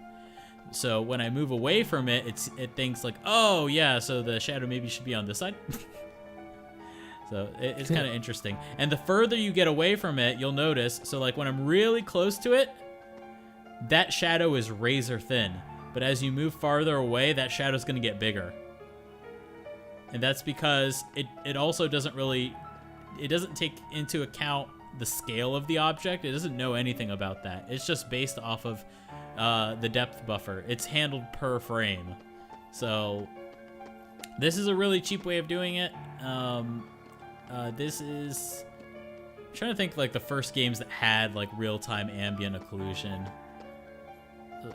So when I move away from it, it thinks like, oh yeah, so the shadow maybe should be on this side. So it's kind of interesting. And the further you get away from it, you'll notice, so like when I'm really close to it, that shadow is razor thin. But as you move farther away, that shadow's gonna get bigger. And that's because it also doesn't take into account the scale of the object. It doesn't know anything about that. It's just based off of the depth buffer. It's handled per frame. So this is a really cheap way of doing it. This is, I'm trying to think like the first games that had like real-time ambient occlusion.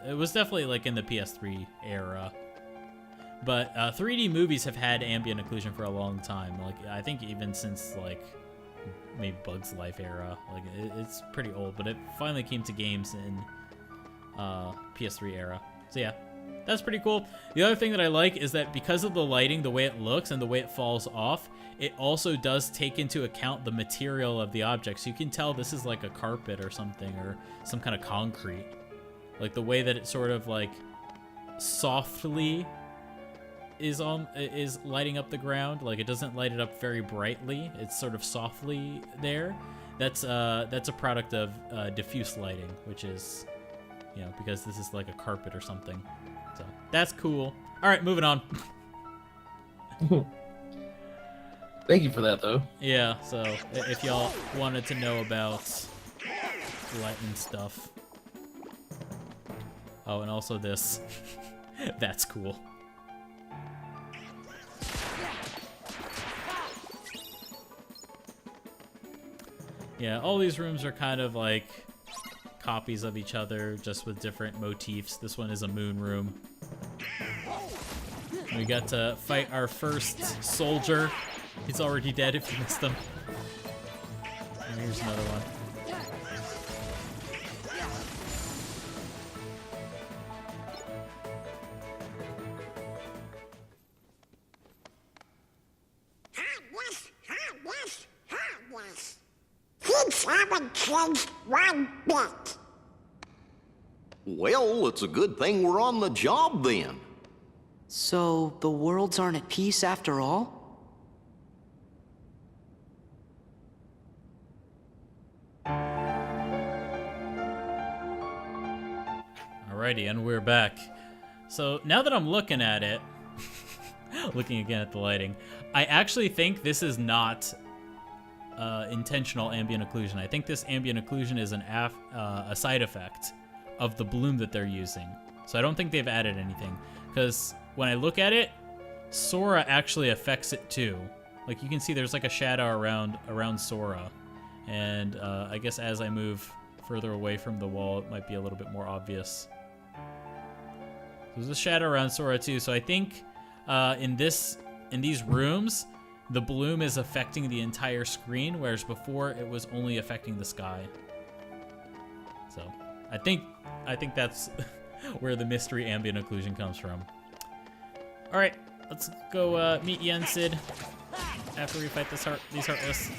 It was definitely like in the PS3 era. But 3D movies have had ambient occlusion for a long time. Like I think even since like maybe Bug's Life era. Like it's pretty old, but it finally came to games in PS3 era. So yeah, that's pretty cool. The other thing that I like is that because of the lighting, the way it looks and the way it falls off, it also does take into account the material of the object. So you can tell this is like a carpet or something, or some kind of concrete. Like the way that it sort of like softly is lighting up the ground. Like it doesn't light it up very brightly. It's sort of softly there. That's a product of diffuse lighting, which is, you know, because this is like a carpet or something. So that's cool. All right, moving on. Thank you for that, though. Yeah, so if y'all wanted to know about lightning stuff. Oh, and also this. That's cool. Yeah, all these rooms are kind of like copies of each other, just with different motifs. This one is a moon room. We got to fight our first soldier. He's already dead if you missed him. And here's another one. Kids haven't changed one bit. Well, it's a good thing we're on the job then. So, the worlds aren't at peace after all? Alrighty, and we're back. So, now that I'm looking at it, looking again at the lighting, I actually think this is not intentional ambient occlusion. I think this ambient occlusion is a side effect of the bloom that they're using. So I don't think they've added anything, because when I look at it, Sora actually affects it too. Like you can see there's like a shadow around Sora, and I guess as I move further away from the wall, it might be a little bit more obvious. There's a shadow around Sora too, so I think in these rooms, the bloom is affecting the entire screen, whereas before it was only affecting the sky. So I think that's where the mystery ambient occlusion comes from. All right, let's go meet Yen Sid after we fight these Heartless.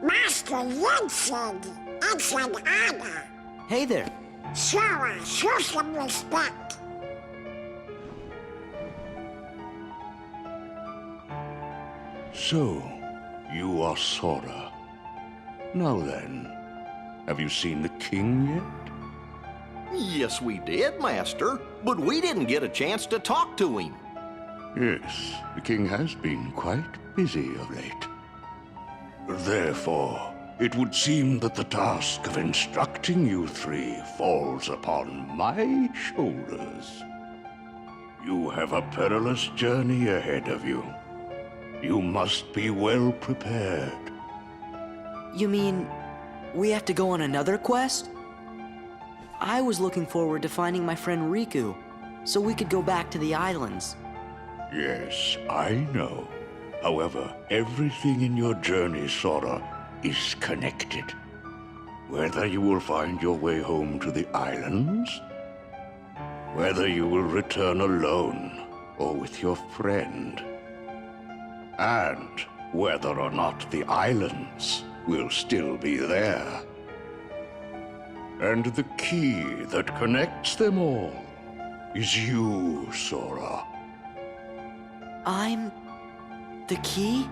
Master Jensen, it's an honor. Hey there. Sora, show some respect. So, you are Sora. Now then, have you seen the king yet? Yes, we did, Master, but we didn't get a chance to talk to him. Yes, the king has been quite busy of late. Therefore, it would seem that the task of instructing you three falls upon my shoulders. You have a perilous journey ahead of you. You must be well prepared. You mean we have to go on another quest? I was looking forward to finding my friend Riku, so we could go back to the islands. Yes, I know. However, everything in your journey, Sora, is connected. Whether you will find your way home to the islands, whether you will return alone or with your friend, and whether or not the islands will still be there. And the key that connects them all is you, Sora. I'm the key?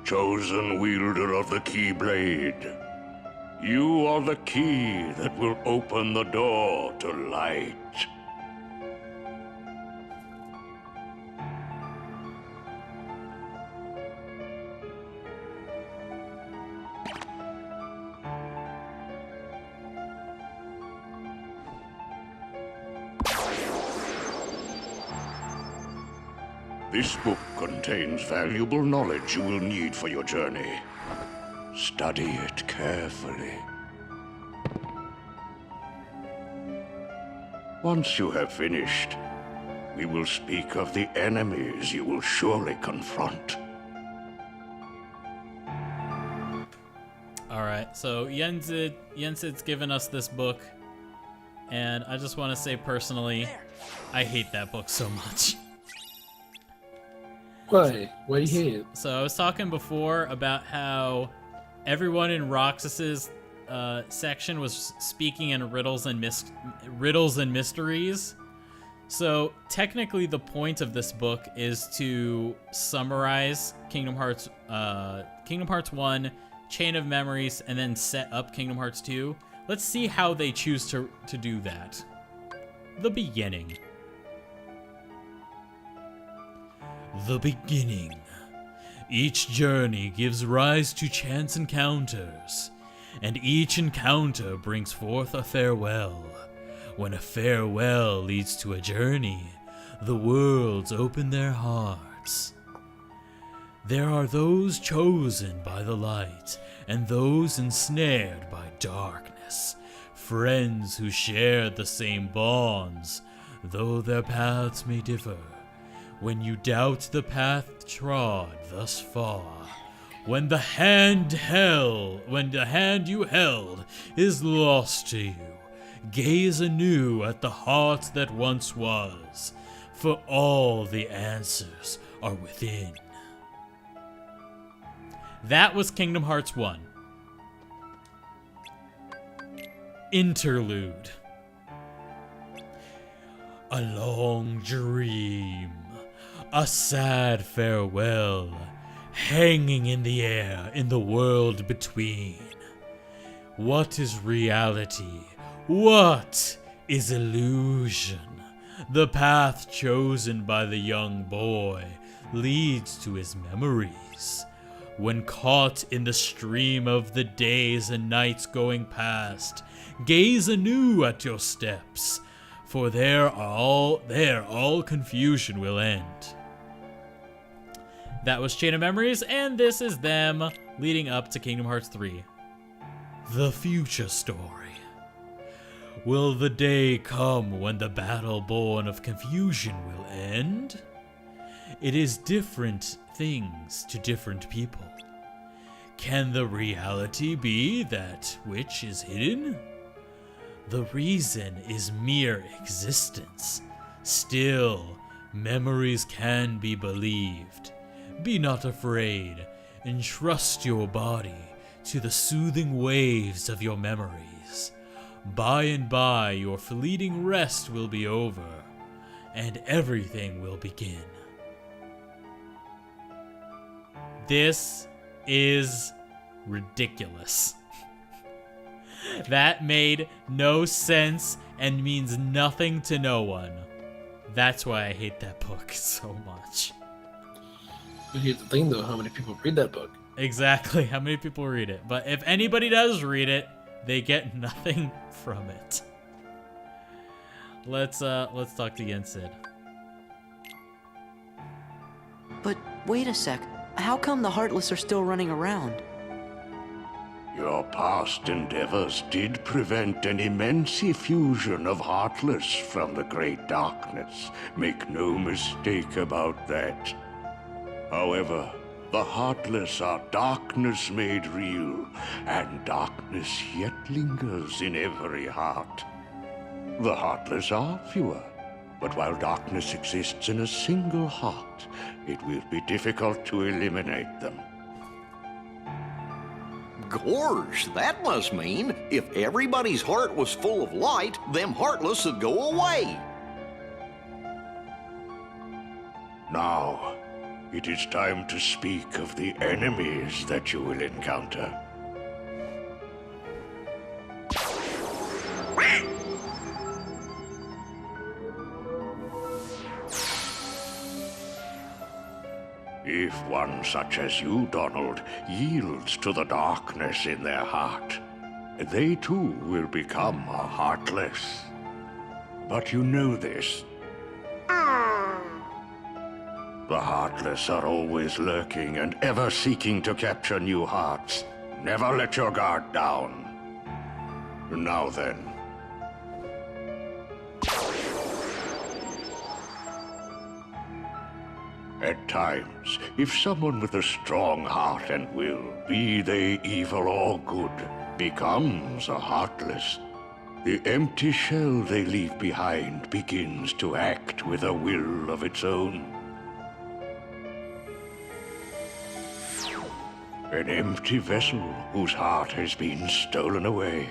Chosen wielder of the Keyblade, you are the key that will open the door to light. This book contains valuable knowledge you will need for your journey. Study it carefully. Once you have finished, we will speak of the enemies you will surely confront. Alright, so Yensid's given us this book, and I just want to say personally, I hate that book so much. Why? Why do you hate it? So I was talking before about how everyone in Roxas's section was speaking in riddles and mysteries. So technically the point of this book is to summarize Kingdom Hearts 1, Chain of Memories, and then set up Kingdom Hearts 2. Let's see how they choose to do that. The beginning. The beginning. Each journey gives rise to chance encounters, and each encounter brings forth a farewell. When a farewell leads to a journey, the worlds open their hearts. There are those chosen by the light, and those ensnared by darkness, friends who share the same bonds, though their paths may differ. When you doubt the path trod thus far, when the hand you held is lost to you, gaze anew at the heart that once was, for all the answers are within. That was Kingdom Hearts 1. Interlude. A long dream. A sad farewell, hanging in the air in the world between. What is reality? What is illusion? The path chosen by the young boy leads to his memories. When caught in the stream of the days and nights going past, gaze anew at your steps, for there all confusion will end. That was Chain of Memories, and this is them leading up to Kingdom Hearts 3. The future story. Will the day come when the battle born of confusion will end? It is different things to different people. Can the reality be that which is hidden? The reason is mere existence. Still, memories can be believed. Be not afraid. Entrust your body to the soothing waves of your memories. By and by, your fleeting rest will be over, and everything will begin. This is ridiculous. That made no sense and means nothing to no one. That's why I hate that book so much. But here's the thing, though: how many people read that book? Exactly, how many people read it? But if anybody does read it, they get nothing from it. Let's talk to Yensid. But wait a sec. How come the Heartless are still running around? Your past endeavors did prevent an immense effusion of Heartless from the Great Darkness. Make no mistake about that. However, the Heartless are darkness made real, and darkness yet lingers in every heart. The Heartless are fewer, but while darkness exists in a single heart, it will be difficult to eliminate them. Gorge, that must mean if everybody's heart was full of light, them Heartless would go away. Now, it is time to speak of the enemies that you will encounter. If one such as you, Donald, yields to the darkness in their heart, they too will become a Heartless. But you know this. The The Heartless are always lurking and ever seeking to capture new hearts. Never let your guard down. Now then. At times, if someone with a strong heart and will, be they evil or good, becomes a Heartless, the empty shell they leave behind begins to act with a will of its own. An empty vessel whose heart has been stolen away.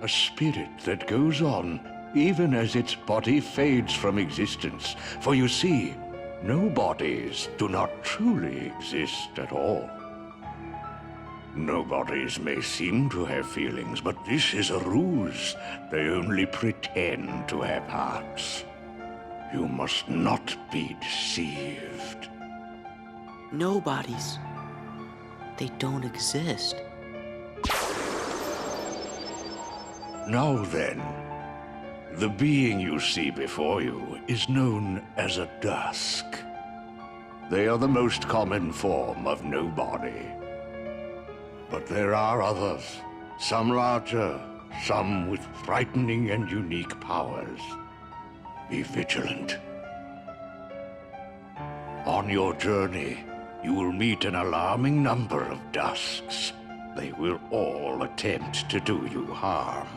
A spirit that goes on even as its body fades from existence. For you see, no bodies do not truly exist at all. Nobodies may seem to have feelings, but this is a ruse. They only pretend to have hearts. You must not be deceived. Nobodies. They don't exist. Now then, the being you see before you is known as a dusk. They are the most common form of nobody. But there are others, some larger, some with frightening and unique powers. Be vigilant. On your journey, you will meet an alarming number of dusks. They will all attempt to do you harm.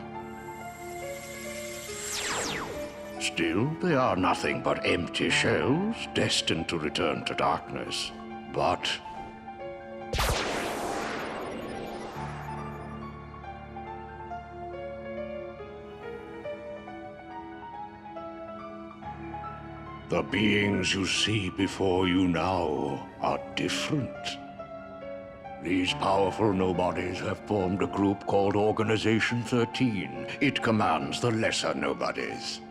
Still, they are nothing but empty shells, destined to return to darkness. But the beings you see before you now are different. These powerful nobodies have formed a group called Organization 13. It commands the lesser nobodies.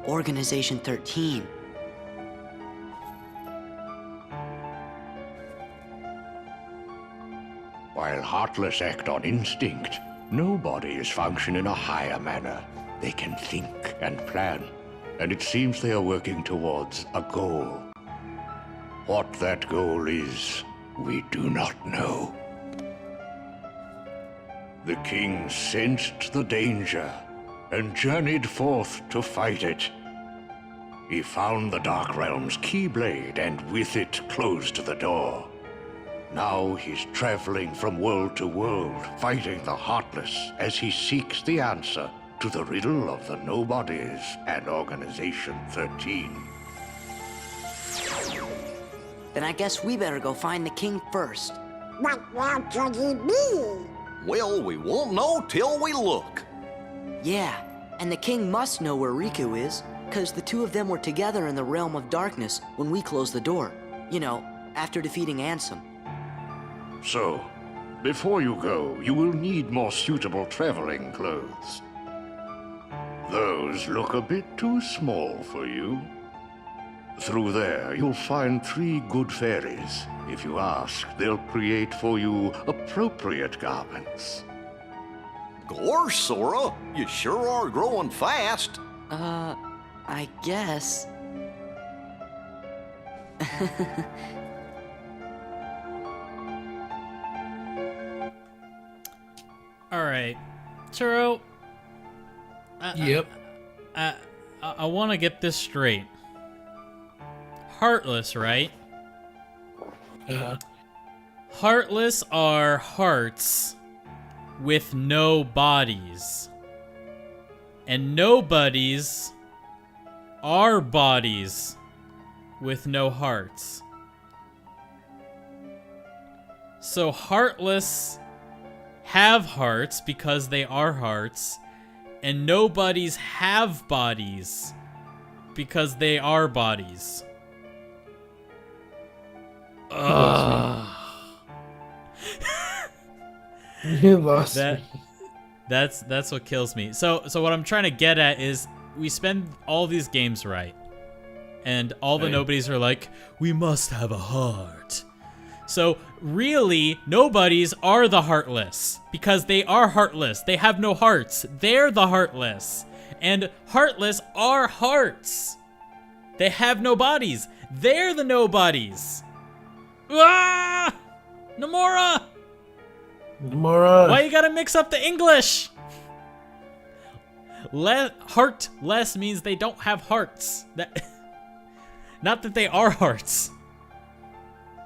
Organization 13. While Heartless act on instinct, nobodies function in a higher manner. They can think and plan, and it seems they are working towards a goal. What that goal is, we do not know. The king sensed the danger and journeyed forth to fight it. He found the Dark Realm's Keyblade and with it closed the door. Now he's traveling from world to world, fighting the Heartless as he seeks the answer to the riddle of the Nobodies and Organization 13. Then I guess we better go find the king first. But where could he be? Well, we won't know till we look. Yeah, and the king must know where Riku is, because the two of them were together in the realm of darkness when we closed the door. You know, after defeating Ansem. So, before you go, you will need more suitable traveling clothes. Those look a bit too small for you. Through there, you'll find 3 good fairies. If you ask, they'll create for you appropriate garments. Gorge, Sora, you sure are growing fast. I guess. All right, Turo. Yep. I want to get this straight. Heartless, right? Heartless are hearts with no bodies. And nobodies are bodies with no hearts. So heartless have hearts because they are hearts, and nobodies have bodies because they are bodies. You lost me. That's what kills me. So what I'm trying to get at is we spend all these games right, and all the nobodies are like, we must have a heart. So really, nobodies are the heartless because they are heartless. They have no hearts. They're the heartless, and heartless are hearts. They have no bodies. They're the nobodies. Ah! Nomura! Why you gotta mix up the English? Heartless means they don't have hearts. Not that they are hearts.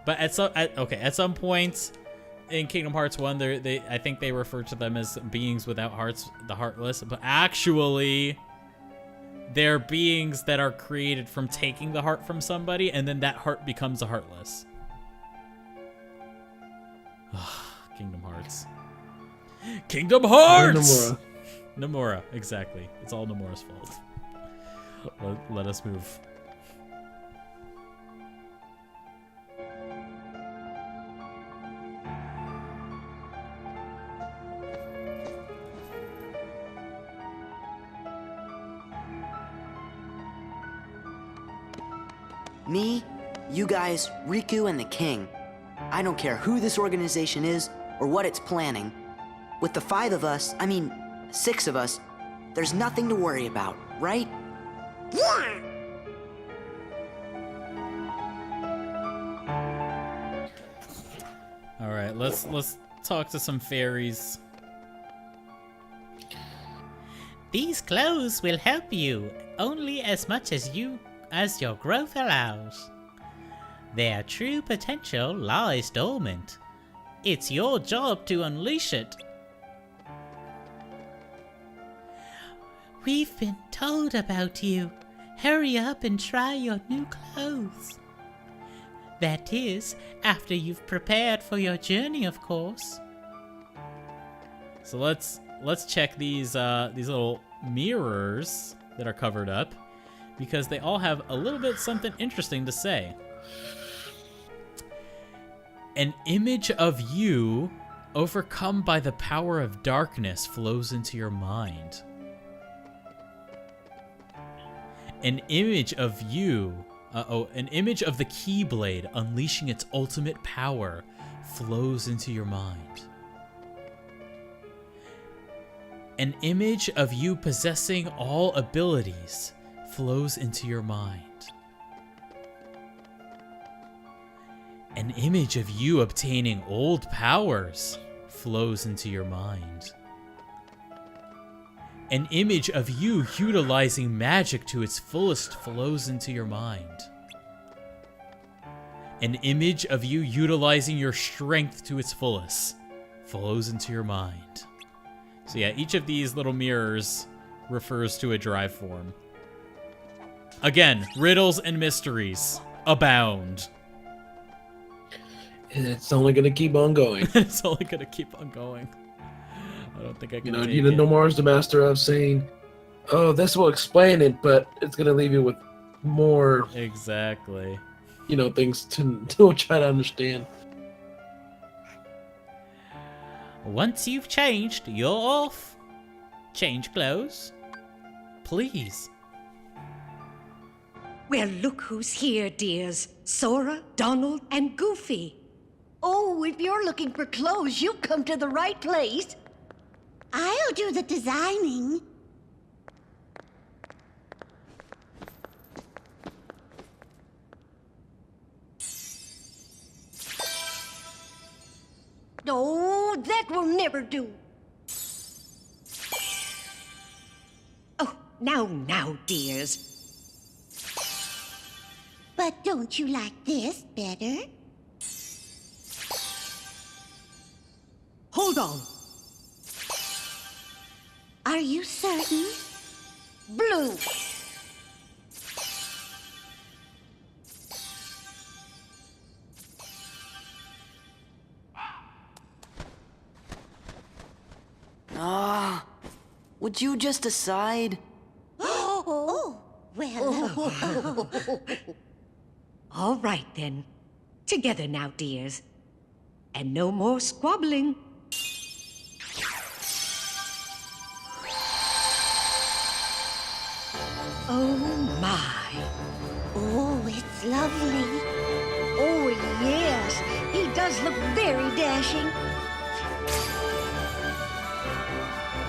But at some point in Kingdom Hearts 1, I think they refer to them as beings without hearts, the heartless. But actually, they're beings that are created from taking the heart from somebody, and then that heart becomes a heartless. Kingdom Hearts. Kingdom Hearts! Nomura, exactly. It's all Nomura's fault. Let us move. Me, you guys, Riku, and the King. I don't care who this organization is or what it's planning. With the 5 of us, 6 of us, there's nothing to worry about, right? Yeah. All right, let's talk to some fairies. These clothes will help you only as much as your growth allows. Their true potential lies dormant. It's your job to unleash it. We've been told about you. Hurry up and try your new clothes. That is, after you've prepared for your journey, of course. So let's check these little mirrors that are covered up, because they all have a little bit something interesting to say. An image of you overcome by the power of darkness flows into your mind. An image of you, an image of the Keyblade unleashing its ultimate power flows into your mind. An image of you possessing all abilities flows into your mind. An image of you obtaining old powers flows into your mind. An image of you utilizing magic to its fullest flows into your mind. An image of you utilizing your strength to its fullest flows into your mind. So yeah, each of these little mirrors refers to a drive form. Again, riddles and mysteries abound. And it's only gonna keep on going. It's only gonna keep on going. I don't think I can. Nomura's the master of saying, "Oh, this will explain it," but it's gonna leave you with more. Exactly. Things to try to understand. Once you've changed, you're off. Change clothes, please. Well, look who's here, dears. Sora, Donald, and Goofy. Oh, if you're looking for clothes, you've come to the right place. I'll do the designing. Oh, that will never do. Oh, now, dears. But don't you like this better? Hold on. Are you certain? Blue. Would you just decide? Oh, well. All right, then. Together now, dears. And no more squabbling. Oh, my. Oh, it's lovely. Oh, yes. He does look very dashing.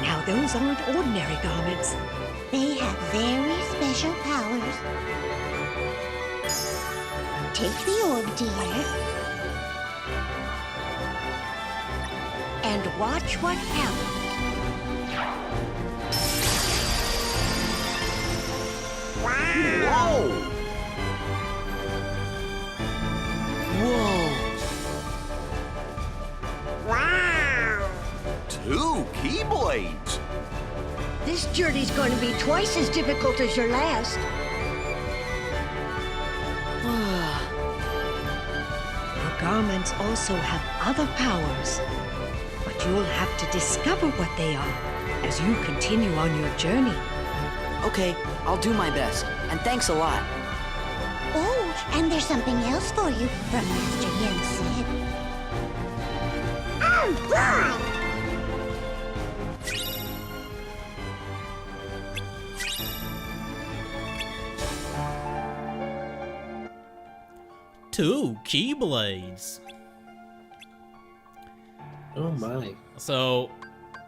Now, those aren't ordinary garments. They have very special powers. take the orb, dear. And watch what happens. Whoa! Whoa! Wow! 2 keyblades! This journey's going to be twice as difficult as your last. Your garments also have other powers, but you'll have to discover what they are as you continue on your journey. Okay, I'll do my best. And thanks a lot. Oh, and there's something else for you from Master Yen Sid. Oh, boy! 2 keyblades. Oh my. So,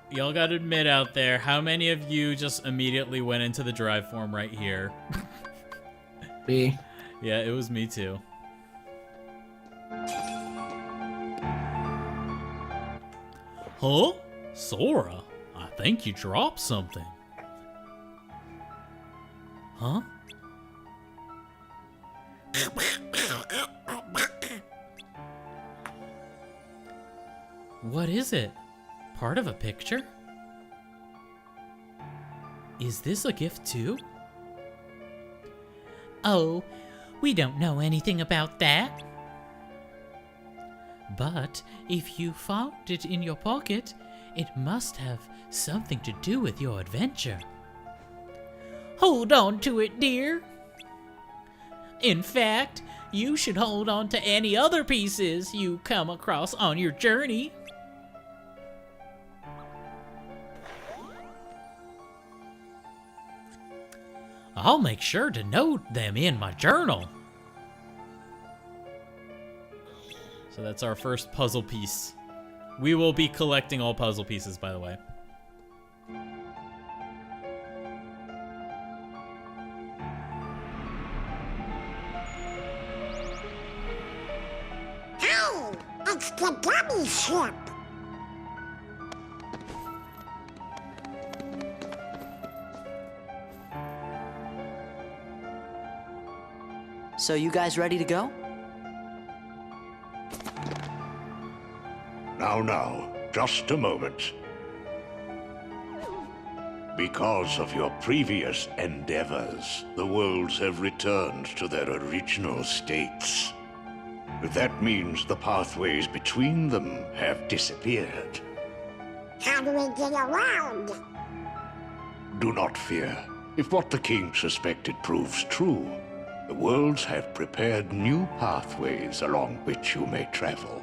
y'all gotta admit out there, how many of you just immediately went into the drive form right here? Me. Yeah, it was me too. Huh? Sora, I think you dropped something. Huh? What is it? Part of a picture? Is this a gift too? Oh, we don't know anything about that. But if you found it in your pocket, it must have something to do with your adventure. Hold on to it, dear. In fact, you should hold on to any other pieces you come across on your journey. I'll make sure to note them in my journal. So that's our first puzzle piece. We will be collecting all puzzle pieces, by the way. Hey, it's the gummy ship. So you guys ready to go? Now, just a moment. Because of your previous endeavors, the worlds have returned to their original states. That means the pathways between them have disappeared. How do we get around? Do not fear. If what the king suspected proves true, the worlds have prepared new pathways along which you may travel.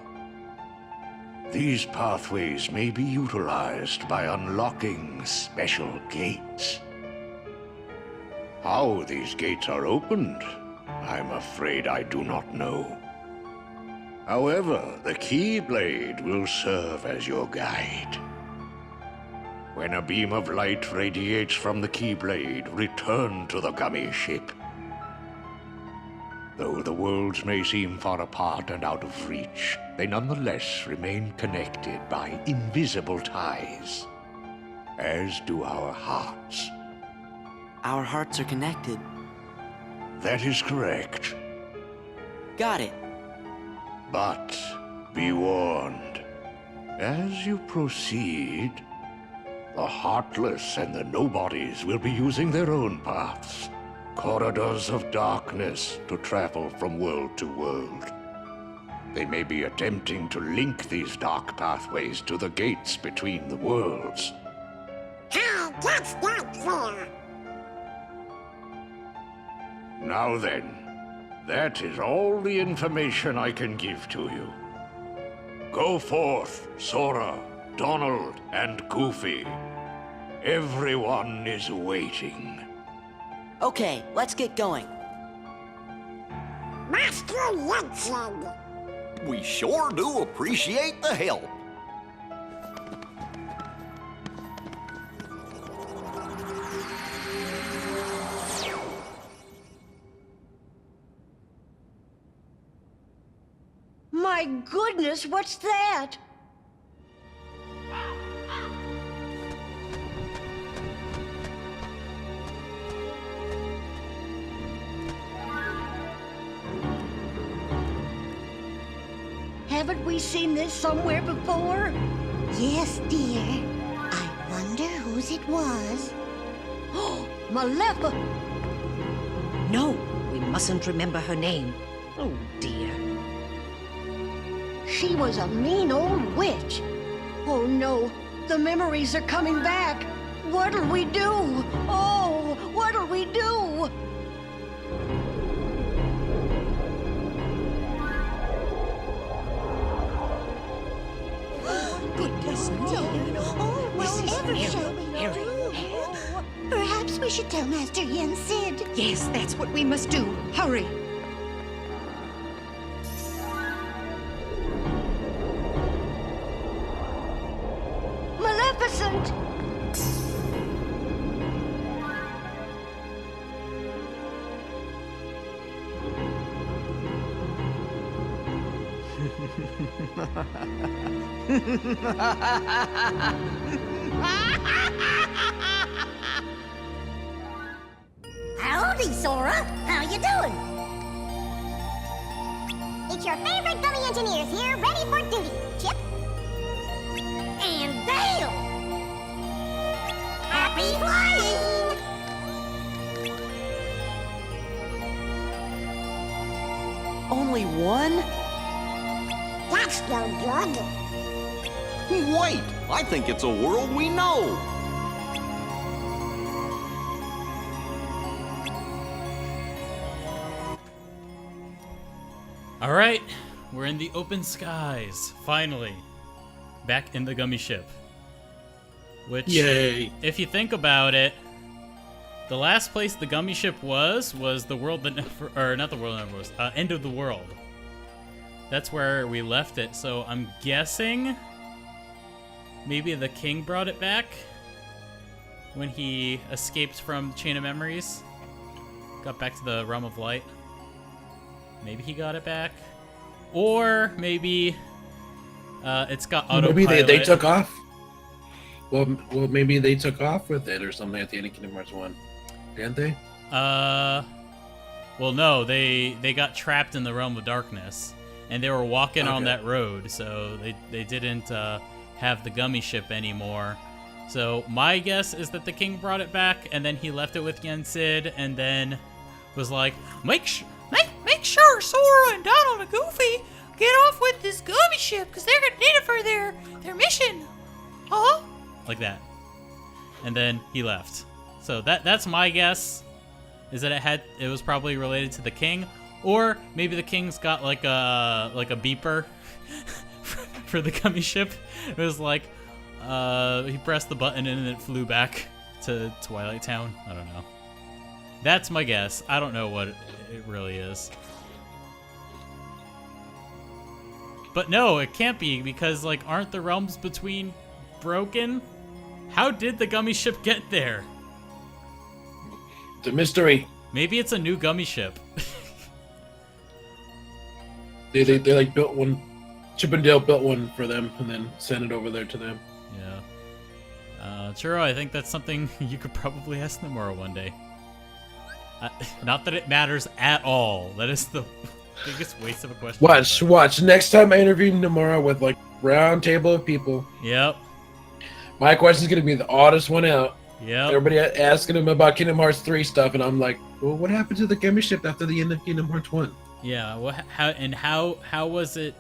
These pathways may be utilized by unlocking special gates. How these gates are opened, I'm afraid I do not know. However, the Keyblade will serve as your guide. When a beam of light radiates from the Keyblade, return to the gummy ship. Though the worlds may seem far apart and out of reach, they nonetheless remain connected by invisible ties, as do our hearts. Our hearts are connected. That is correct. Got it. But be warned, as you proceed, the heartless and the nobodies will be using their own paths. Corridors of darkness to travel from world to world. They may be attempting to link these dark pathways to the gates between the worlds. Hey, that's not fair. Now then, that is all the information I can give to you. Go forth, Sora, Donald, and Goofy. Everyone is waiting. Okay, let's get going. Master Jensen. We sure do appreciate the help. My goodness, what's that? Haven't we seen this somewhere before? Yes, dear. I wonder whose it was. Oh, Malefa! No, we mustn't remember her name. Oh, dear. She was a mean old witch. Oh no, the memories are coming back. What'll we do? Oh, what'll we do? Goodness me. Oh, whatever shall we do? Perhaps we should tell Master Yen Sid. Yes, that's what we must do. Hurry. Maleficent! Howdy, Sora. How you doing? It's your favorite gummy engineers here, ready for duty. Chip. And Dale! Happy flying! Only one? That's no good. Wait, I think it's a world we know. All right, we're in the open skies, finally. Back in the gummy ship. Which, Yay. if you think about it, the last place the gummy ship was the world that never, or not the world that never was, end of the world. That's where we left it, so I'm guessing maybe the king brought it back when he escaped from the Chain of Memories. Got back to the Realm of Light. Maybe he got it back. Or maybe it's got autopilot. Maybe they took off. Well, maybe they took off with it or something at the end of Kingdom Hearts 1. Didn't they? Well, no, they got trapped in the Realm of Darkness. And they were walking on that road, so they didn't have the gummy ship anymore. So my guess is that the king brought it back, and then he left it with Yen Sid, and then was like, make sure Sora and Donald and Goofy get off with this gummy ship, because they're gonna need it for their mission. Like that. And then he left. So that's my guess, is that it was probably related to the king. Or maybe the king's got like a beeper for the gummy ship. It was like he pressed the button and it flew back to Twilight Town. I don't know. That's my guess. I don't know what it really is. But no, it can't be, because like aren't the realms between broken? How did the gummy ship get there? It's a mystery. Maybe it's a new gummy ship. They like built one. Chip and Dale built one for them and then sent it over there to them. Yeah. Churro, I think that's something you could probably ask Nomura one day. Not that it matters at all. That is the biggest waste of a question. Watch. Next time I interview Nomura with like round table of people. Yep. My question's gonna be the oddest one out. Yep. Everybody asking him about Kingdom Hearts 3 stuff, and I'm like, well, what happened to the gummy ship after the end of Kingdom Hearts 1? Yeah, how was it?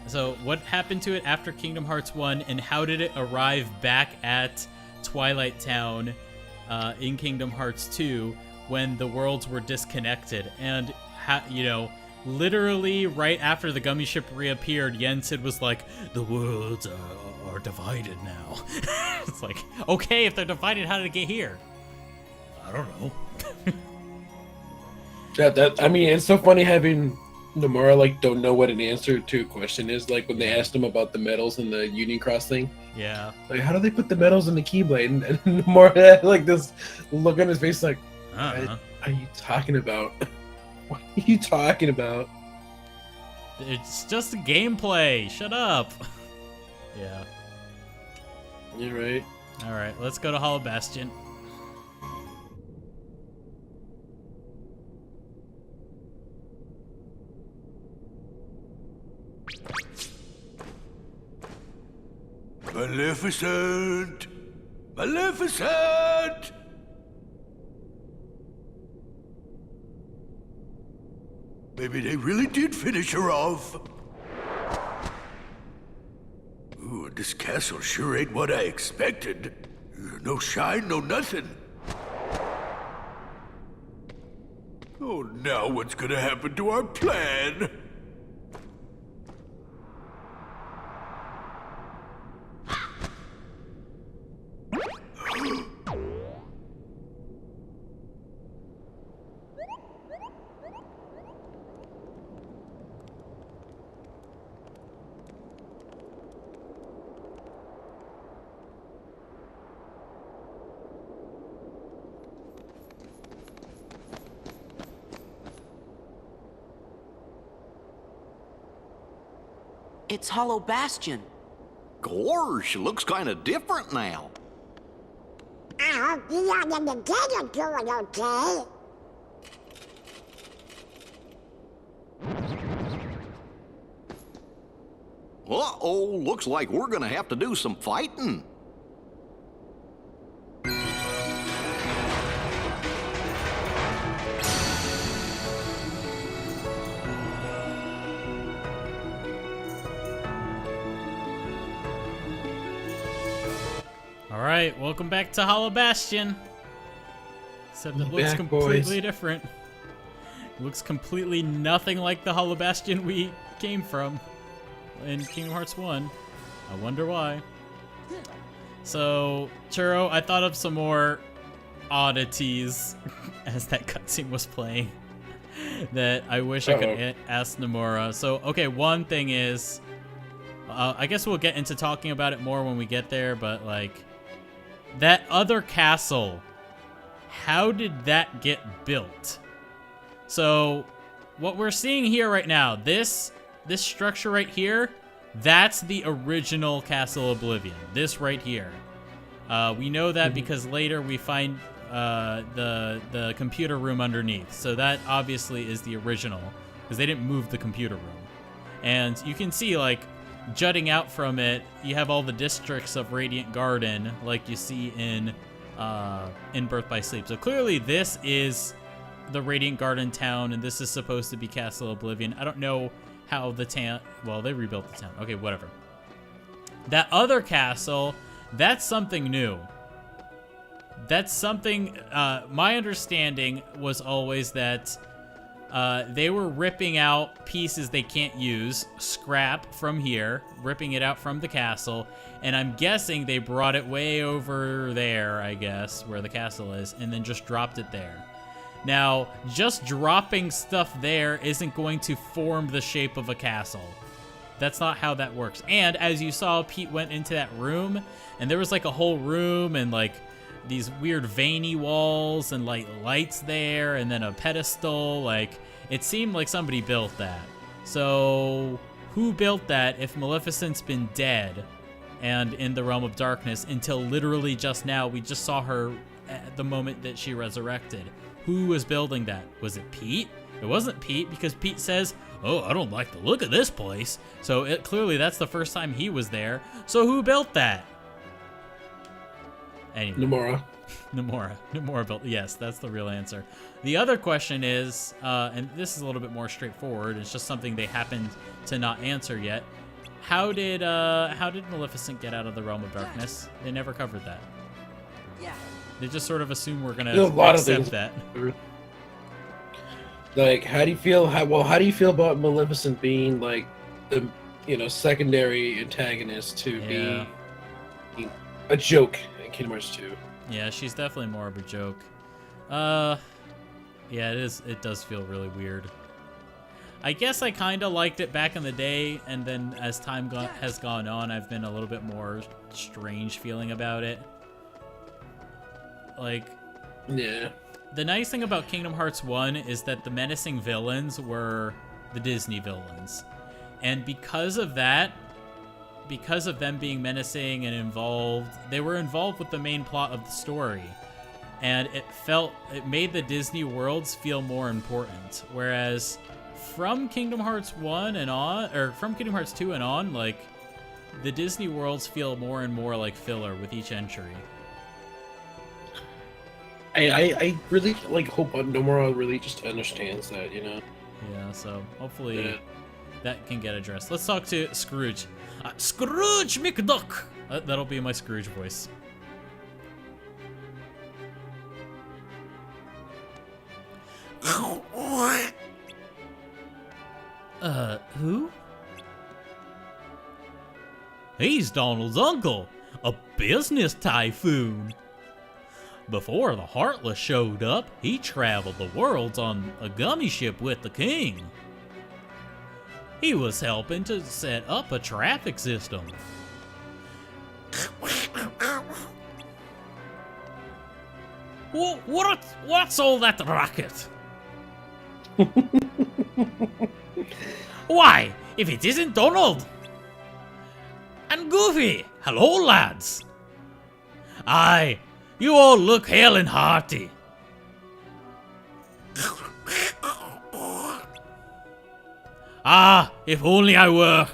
So what happened to it after Kingdom Hearts 1, and how did it arrive back at Twilight Town in Kingdom Hearts 2 when the worlds were disconnected? And literally right after the gummy ship reappeared, Yen Sid was like, the worlds are divided now. It's like, okay, if they're divided, how did it get here? I don't know. I mean, it's so funny having Nomura like don't know what an answer to a question is. Like when they asked him about the medals and the Union Cross thing. Yeah. Like, how do they put the medals in the Keyblade? And Nomura had like this look on his face, like, what are you talking about? What are you talking about? It's just a gameplay. Shut up. Yeah. You're right. All right, let's go to Hollow Bastion. Maleficent! Maleficent! Maybe they really did finish her off. Ooh, this castle sure ain't what I expected. No shine, no nothing. Oh, now what's gonna happen to our plan? It's Hollow Bastion. Gorsh, looks kind of different now. I hope you and the kid are doing okay. Uh-oh, looks like we're gonna have to do some fighting. All right, welcome back to Hollow Bastion. Except it looks Back, completely boys. different. It looks completely nothing like the Hollow Bastion we came from in Kingdom Hearts 1. I wonder why. So, Churro, I thought of some more oddities as that cutscene was playing that I wish I could ask Nomura. So, okay, one thing is, I guess we'll get into talking about it more when we get there, but like, that other castle, how did that get built? So, what we're seeing here right now, this structure right here, that's the original Castle Oblivion. This right here. We know that because later we find the computer room underneath. So that obviously is the original, because they didn't move the computer room. And you can see, like, jutting out from it, you have all the districts of Radiant Garden, like you see in Birth by Sleep. So clearly this is the Radiant Garden town, and this is supposed to be Castle Oblivion. I don't know how the town... Well, they rebuilt the town. Okay, whatever. That other castle, that's something new. That's something... my understanding was always that they were ripping out pieces they can't use, scrap from here, ripping it out from the castle, and I'm guessing they brought it way over there, I guess, where the castle is, and then just dropped it there. Now, just dropping stuff there isn't going to form the shape of a castle. That's not how that works. And as you saw, Pete went into that room, and there was like a whole room and like these weird veiny walls and like lights there, and then a pedestal. Like, it seemed like somebody built that. So who built that if Maleficent's been dead and in the realm of darkness until literally just now? We just saw her at the moment that she resurrected. Who was building that? Was it Pete? It wasn't Pete, because Pete says, "Oh, I don't like the look of this place." So clearly that's the first time he was there. So who built that? Anyway. Nomura built. Yes, that's the real answer. The other question is, and this is a little bit more straightforward, it's just something they happened to not answer yet. How did Maleficent get out of the realm of darkness? They never covered that. Yeah. They just sort of assume we're gonna accept that. Like, how do you feel? How do you feel about Maleficent being like the secondary antagonist to be a joke in Kingdom Hearts 2? Yeah, she's definitely more of a joke. Yeah, it is. It does feel really weird. I guess I kind of liked it back in the day, and then as time has gone on, I've been a little bit more strange feeling about it. Like, yeah. The nice thing about Kingdom Hearts 1 is that the menacing villains were the Disney villains. And because of that, because of them being menacing and involved, they were involved with the main plot of the story. And it made the Disney worlds feel more important. Whereas from Kingdom Hearts 1 and on, or from Kingdom Hearts 2 and on, like, the Disney worlds feel more and more like filler with each entry. I really hope Nomura really just understands that, you know? Yeah, so hopefully that can get addressed. Let's talk to Scrooge. Scrooge McDuck! That'll be my Scrooge voice. Who? He's Donald's uncle, a business typhoon. Before the Heartless showed up, he traveled the world on a gummy ship with the king. He was helping to set up a traffic system. What's all that racket? Why, if it isn't Donald! And Goofy! Hello, lads! Aye, you all look hale and hearty. Ah, if only I were.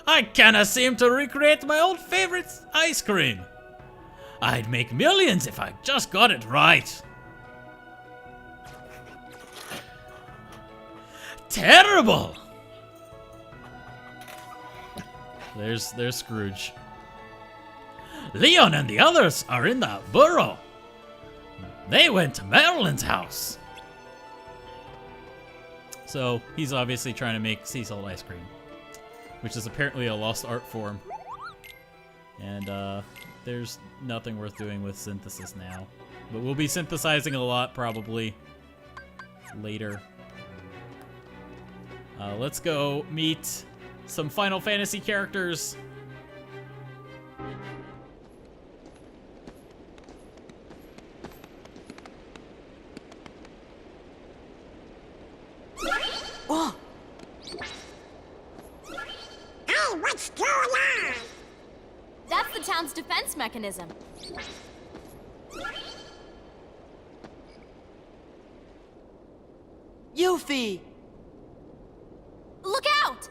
I canna seem to recreate my old favorite ice cream. I'd make millions if I just got it right. Terrible! There's Scrooge. Leon and the others are in the burrow. They went to Marilyn's house. So he's obviously trying to make sea salt ice cream, which is apparently a lost art form. And there's nothing worth doing with synthesis now. But we'll be synthesizing a lot probably later. Let's go meet some Final Fantasy characters. Whoa! Hey, what's going on? That's the town's defense mechanism. Yuffie! Look out!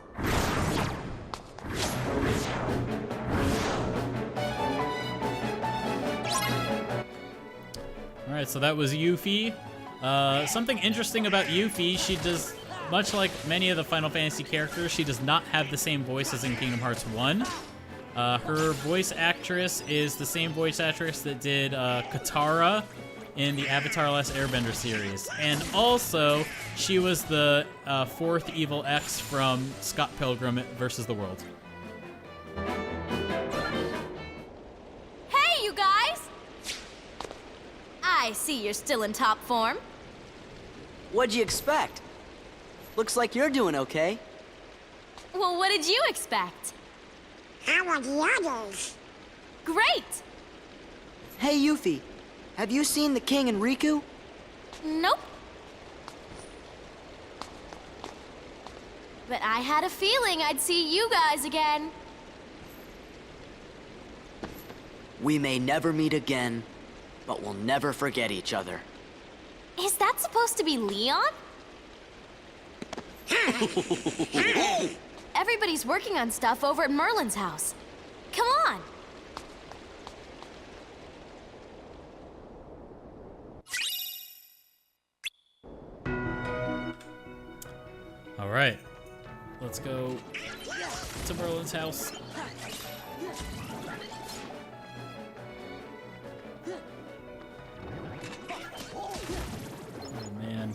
Alright, so that was Yuffie. Something interesting about Yuffie, she does, much like many of the Final Fantasy characters, she does not have the same voice as in Kingdom Hearts 1. Her voice actress is the same voice actress that did Katara in the Avatar: Last Airbender series. And also, she was the fourth Evil X from Scott Pilgrim vs. the World. Hey, you guys! I see you're still in top form. What'd you expect? Looks like you're doing okay. Well, what did you expect? How are the others? Great! Hey, Yuffie, have you seen the King and Riku? Nope. But I had a feeling I'd see you guys again. We may never meet again, but we'll never forget each other. Is that supposed to be Leon? Everybody's working on stuff over at Merlin's house. Come on. All right, let's go to Merlin's house. Oh man,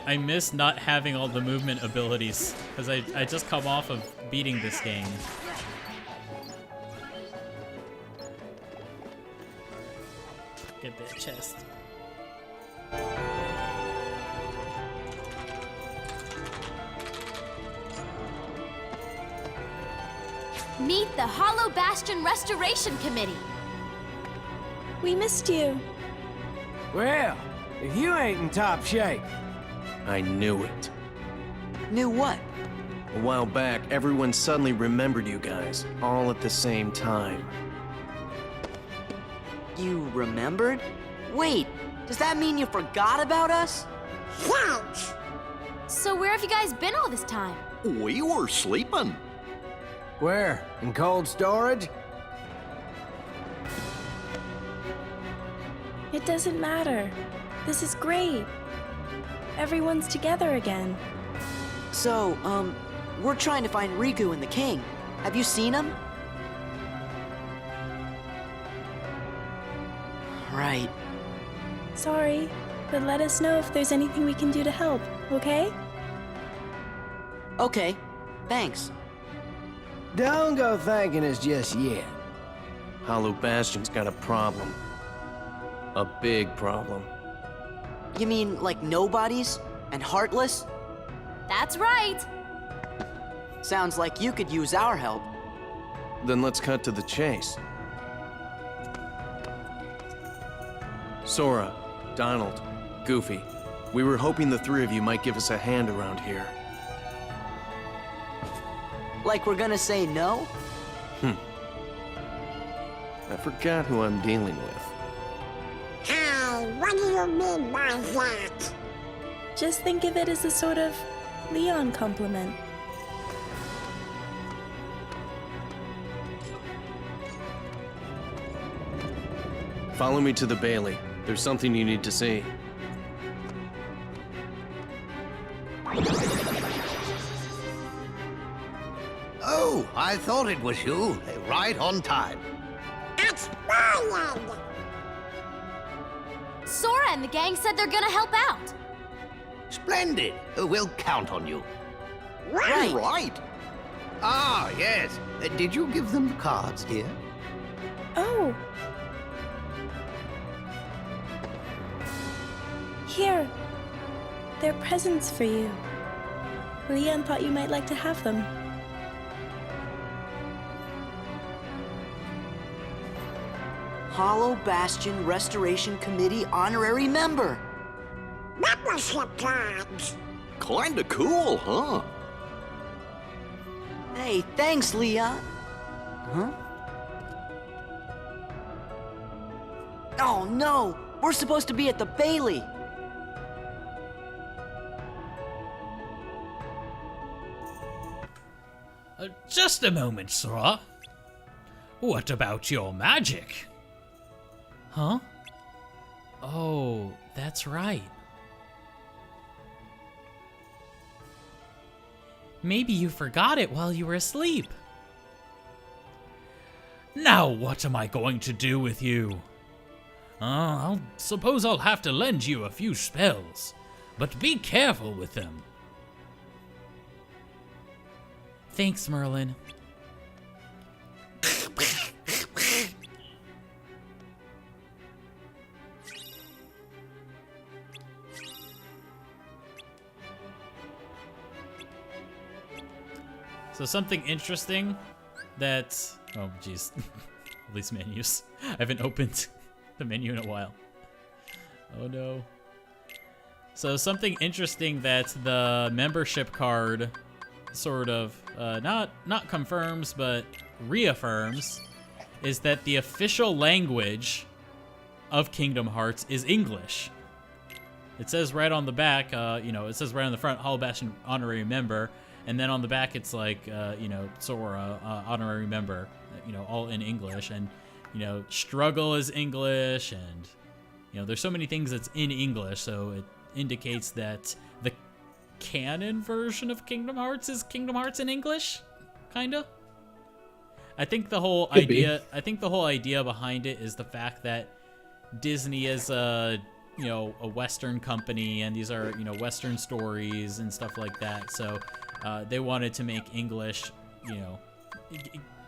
I miss not having all the movement abilities because I just come off of beating this game. Get that chest. Meet the Hollow Bastion Restoration Committee. We missed you. Well, if you ain't in top shape. I knew it. Knew what? A while back, everyone suddenly remembered you guys, all at the same time. You remembered? Wait, does that mean you forgot about us? Ouch! So where have you guys been all this time? We were sleeping. Where? In cold storage? It doesn't matter. This is great. Everyone's together again. So, we're trying to find Riku and the king. Have you seen him? Right. Sorry, but let us know if there's anything we can do to help, okay? Okay, thanks. Don't go thanking us just yet. Hollow Bastion's got a problem. A big problem. You mean like nobodies and heartless? That's right. Sounds like you could use our help. Then let's cut to the chase. Sora, Donald, Goofy, we were hoping the three of you might give us a hand around here. Like we're gonna say no? I forgot who I'm dealing with. What do you mean by that? Just think of it as a sort of Leon compliment. Follow me to the Bailey. There's something you need to see. Oh, I thought it was you. Right on time. It's Brian! Sora and the gang said they're gonna help out. Splendid. We'll count on you. Right. Ah, yes. Did you give them the cards, dear? Oh! Here. They're presents for you. Leon thought you might like to have them. Hollow Bastion Restoration Committee honorary member. Membership cards. Kinda cool, huh? Hey, thanks, Leon. Huh? Oh no! We're supposed to be at the Bailey. Just a moment, Sora. What about your magic? Huh? Oh, that's right. Maybe you forgot it while you were asleep. Now what am I going to do with you? I suppose I'll have to lend you a few spells, but be careful with them. Thanks, Merlin. So something interesting that... Oh, jeez. All these menus. I haven't opened the menu in a while. Oh, no. So something interesting that the membership card sort of, not confirms, but reaffirms, is that the official language of Kingdom Hearts is English. It says right on the back, it says right on the front, Hollow Bastion honorary member. And then on the back, it's like, Sora, honorary member, all in English. And, struggle is English. And, there's so many things that's in English. So it indicates that the canon version of Kingdom Hearts is Kingdom Hearts in English, kinda. I think the whole idea behind it is the fact that Disney is a Western company, and these are, Western stories and stuff like that. So they wanted to make English,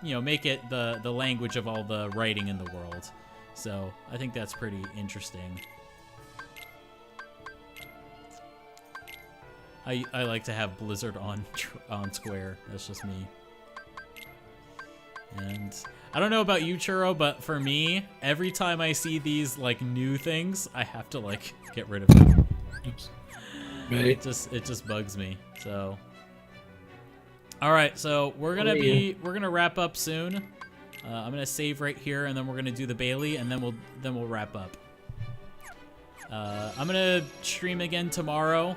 make it the language of all the writing in the world. So I think that's pretty interesting. I like to have Blizzard on Square. That's just me. And I don't know about you, Churro, but for me, every time I see these like new things, I have to like get rid of them. Oops. Right. It just bugs me. So All right, so we're gonna wrap up soon. I'm gonna save right here, and then we're gonna do the Bailey, and then we'll wrap up. I'm gonna stream again tomorrow,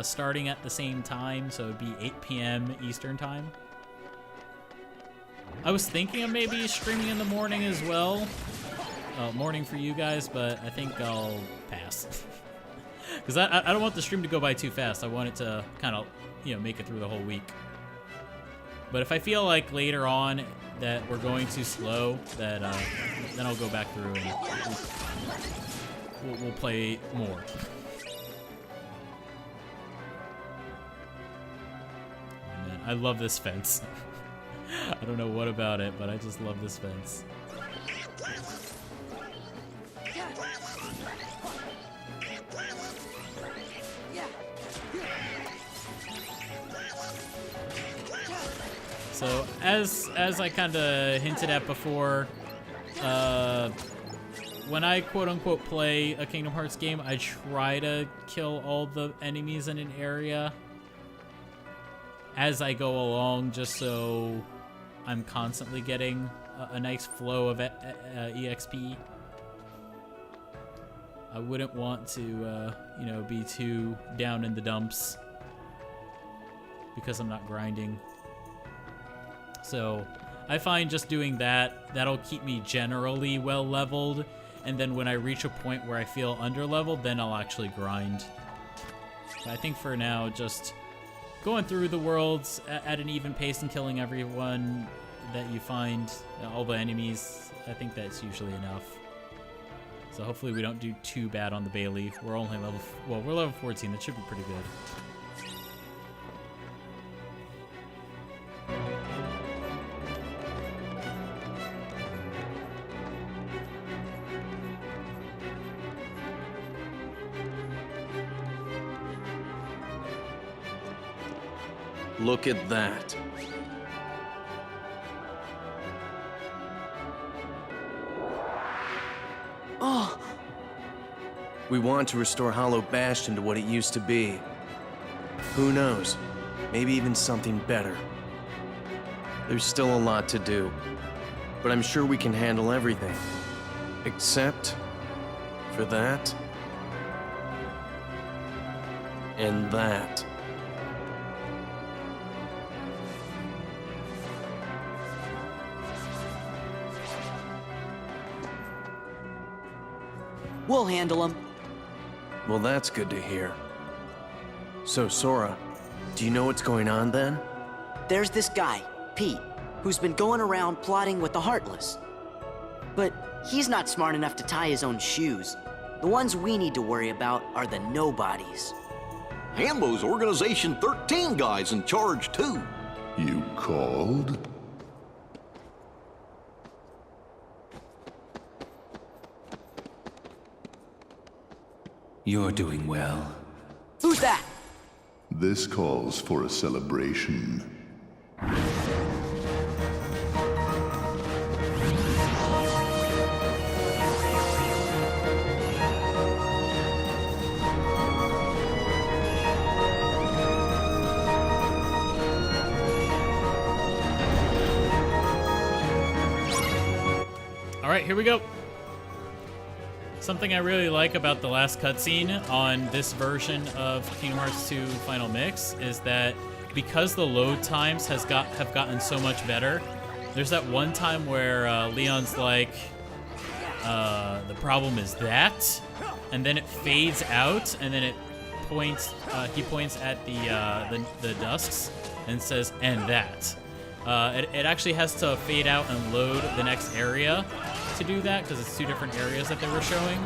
starting at the same time, so it'd be 8 p.m. Eastern time. I was thinking of maybe streaming in the morning as well, morning for you guys, but I think I'll pass. Because I don't want the stream to go by too fast. I want it to kind of, make it through the whole week. But if I feel like later on that we're going too slow, that then I'll go back through and we'll play more. Oh, man, I love this fence. I don't know what about it, but I just love this fence. So as I kind of hinted at before, when I quote-unquote play a Kingdom Hearts game, I try to kill all the enemies in an area as I go along, just so I'm constantly getting a nice flow of EXP. I wouldn't want to, be too down in the dumps because I'm not grinding. So I find just doing that'll keep me generally well leveled, and then when I reach a point where I feel under leveled, then I'll actually grind. But I think for now, just going through the worlds at an even pace and killing everyone that you find, all the enemies, I think that's usually enough. So hopefully we don't do too bad on the Bailey. We're only we're level 14, that should be pretty good. Look at that. Oh! We want to restore Hollow Bastion to what it used to be. Who knows? Maybe even something better. There's still a lot to do, but I'm sure we can handle everything. Except for that and that. We'll handle him. Well, that's good to hear. So, Sora, do you know what's going on then? There's this guy, Pete, who's been going around plotting with the Heartless. But he's not smart enough to tie his own shoes. The ones we need to worry about are the nobodies. Hambo's Organization 13 guy's in charge, too. You called? You're doing well. Who's that? This calls for a celebration. All right, here we go. Something I really like about the last cutscene on this version of Kingdom Hearts 2 Final Mix is that because the load times have gotten so much better, there's that one time where Leon's like, the problem is that, and then it fades out, and then he points at the dusks and says, and that. It actually has to fade out and load the next area to do that, because it's two different areas that they were showing.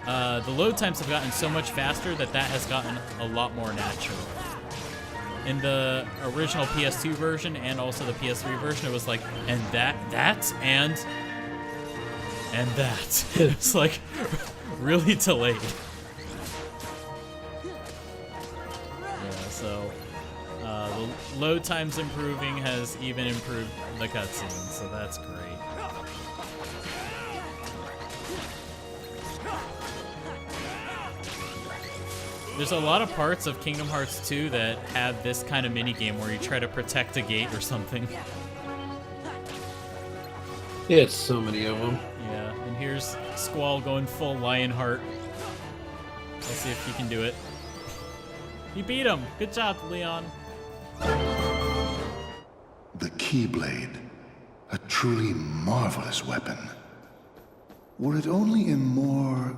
The load times have gotten so much faster that has gotten a lot more natural. In the original PS2 version and also the PS3 version, it was like, and that, and that. It's like really delayed. Yeah, so the load times improving has even improved the cutscenes, so that's great. There's a lot of parts of Kingdom Hearts 2 that have this kind of minigame where you try to protect a gate or something. Yeah, it's so many of them. Yeah, and here's Squall going full Lionheart. Let's see if he can do it. He beat him! Good job, Leon. The Keyblade, a truly marvelous weapon. Were it only in more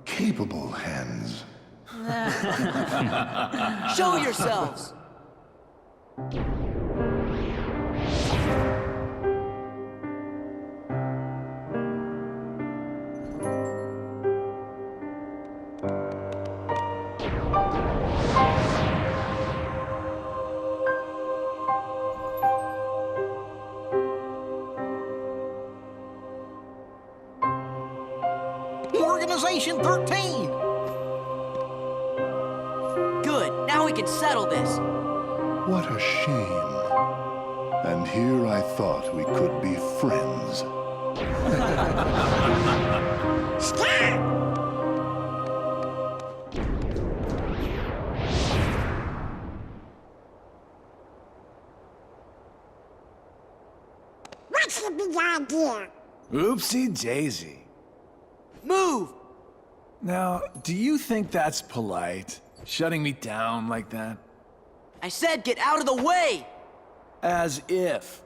capable hands. Show yourselves! Organization 13! Good, now we can settle this. What a shame. And here I thought we could be friends. Stop! What's the big idea? Oopsie daisy. Move! Now, do you think that's polite? Shutting me down like that? I said get out of the way! As if.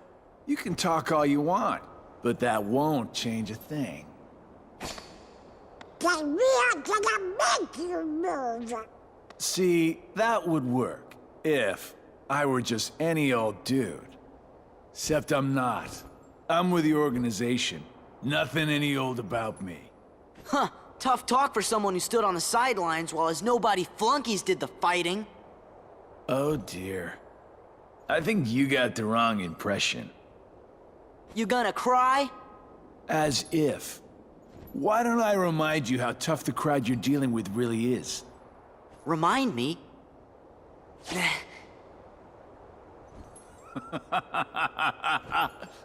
You can talk all you want, but that won't change a thing. Then we are gonna make you move. See, that would work if I were just any old dude. Except I'm not. I'm with the organization. Nothing any old about me. Huh, tough talk for someone who stood on the sidelines while his nobody flunkies did the fighting. Oh dear. I think you got the wrong impression. You gonna cry? As if. Why don't I remind you how tough the crowd you're dealing with really is? Remind me?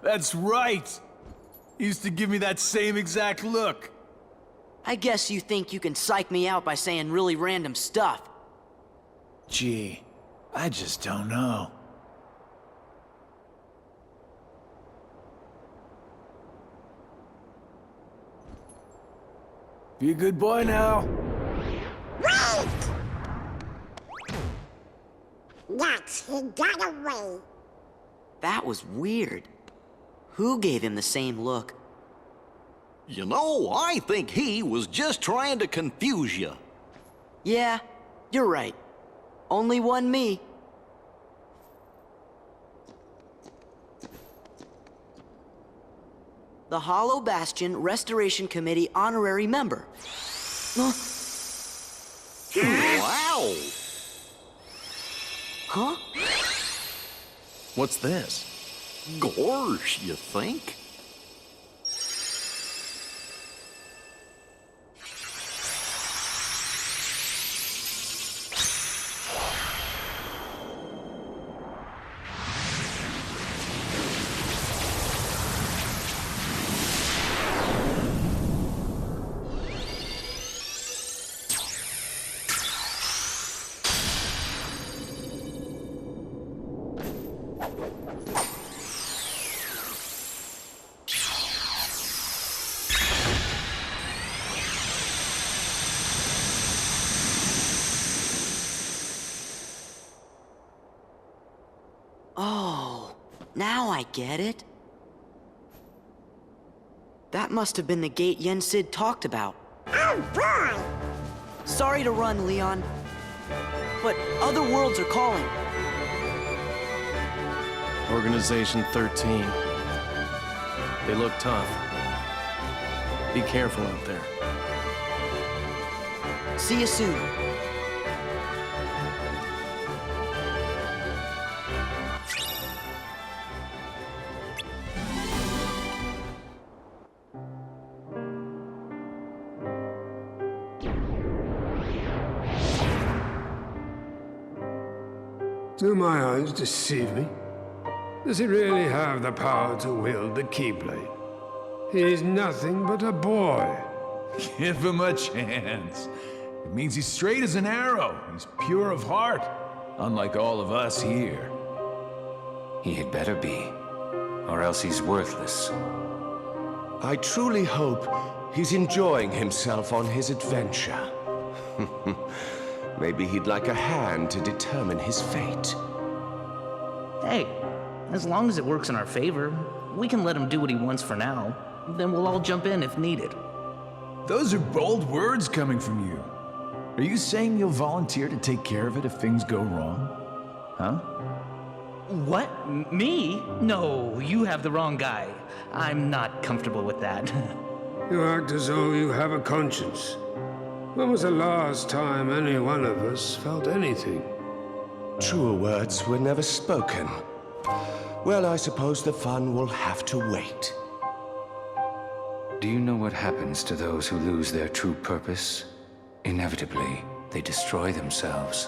That's right! You used to give me that same exact look. I guess you think you can psych me out by saying really random stuff. Gee, I just don't know. Be a good boy now. Wait! Yes, he got away. That was weird. Who gave him the same look? You know, I think he was just trying to confuse you. Yeah, you're right. Only one me. The Hollow Bastion Restoration Committee honorary member. Wow! Huh? What's this? Gorsh, you think? Oh, now I get it. That must have been the gate Yen Sid talked about. Oh, boy! Sorry to run, Leon. But other worlds are calling. Organization 13. They look tough. Be careful out there. See you soon. Do my eyes deceive me? Does he really have the power to wield the Keyblade? He is nothing but a boy. Give him a chance. It means he's straight as an arrow. He's pure of heart, unlike all of us here. He had better be, or else he's worthless. I truly hope he's enjoying himself on his adventure. Maybe he'd like a hand to determine his fate. Hey, as long as it works in our favor, we can let him do what he wants for now. Then we'll all jump in if needed. Those are bold words coming from you. Are you saying you'll volunteer to take care of it if things go wrong? Huh? What? Me? No, you have the wrong guy. I'm not comfortable with that. You act as though you have a conscience. When was the last time any one of us felt anything? Truer words were never spoken. Well, I suppose the fun will have to wait. Do you know what happens to those who lose their true purpose? Inevitably, they destroy themselves.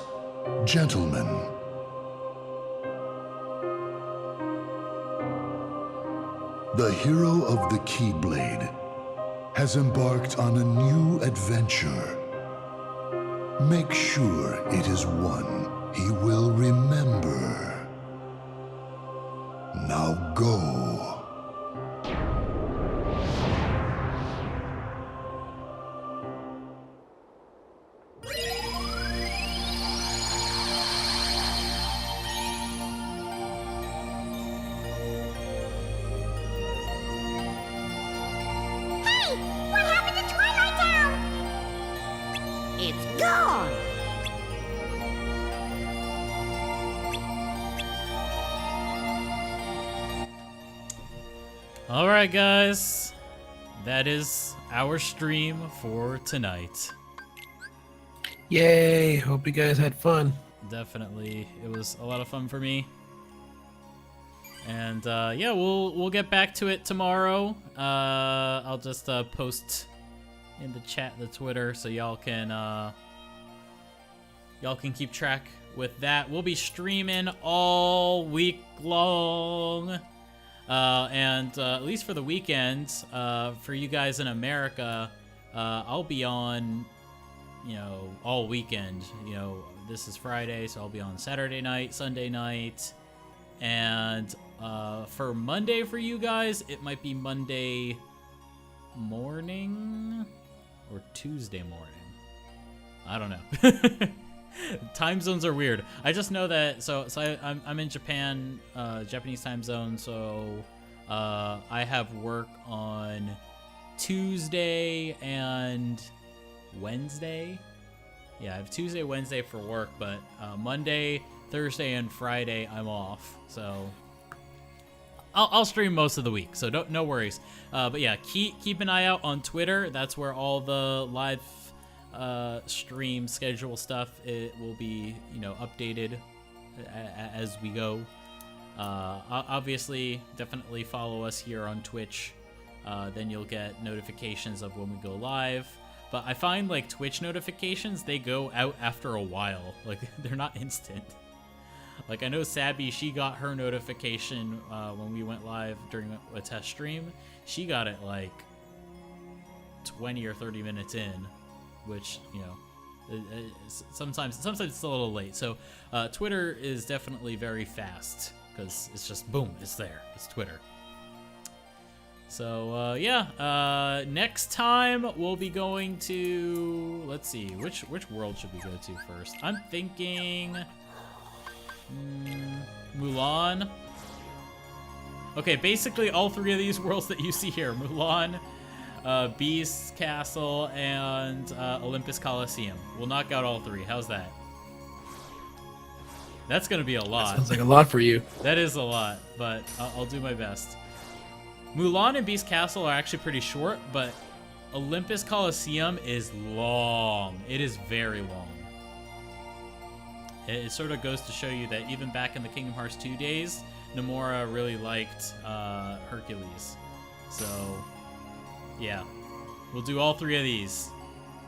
Gentlemen, the hero of the Keyblade has embarked on a new adventure. Make sure it is one he will remember. Now go. Alright guys, that is our stream for tonight. Yay, hope you guys had fun. Definitely, it was a lot of fun for me. And yeah, we'll get back to it tomorrow. I'll just post in the chat the Twitter so y'all can keep track with that. We'll be streaming all week long. And at least for the weekend, for you guys in America, I'll be on, all weekend. This is Friday, so I'll be on Saturday night, Sunday night, and for Monday for you guys, it might be Monday morning or Tuesday morning. I don't know. Time zones are weird. I just know that I'm in Japan, Japanese time zone, so I have work on Tuesday and Wednesday. Yeah, I have Tuesday, Wednesday for work, but Monday, Thursday, and Friday I'm off. So I'll stream most of the week, so no worries. But yeah, keep an eye out on Twitter. That's where all the live stream schedule stuff, it will be updated as we go. Obviously definitely follow us here on Twitch, then you'll get notifications of when we go live. But I find like Twitch notifications, they go out after a while, like they're not instant. Like I know Sabby, she got her notification when we went live during a test stream. She got it like 20 or 30 minutes in, which, sometimes it's a little late. So Twitter is definitely very fast because it's just boom, it's there. It's Twitter. So yeah, next time we'll be going to, let's see, which world should we go to first? I'm thinking Mulan. Okay, basically all three of these worlds that you see here, Mulan, Beast Castle, and Olympus Coliseum. We'll knock out all three. How's that? That's gonna be a lot. That sounds like a lot for you. That is a lot, but I'll do my best. Mulan and Beast Castle are actually pretty short, but Olympus Coliseum is long. It is very long. It sort of goes to show you that even back in the Kingdom Hearts 2 days, Nomura really liked Hercules. So yeah, we'll do all three of these.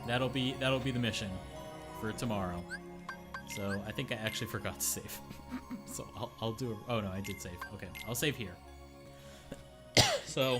That'll be the mission for tomorrow. So I think I actually forgot to save. So I'll do it. Oh no, I did save. Okay, I'll save here. So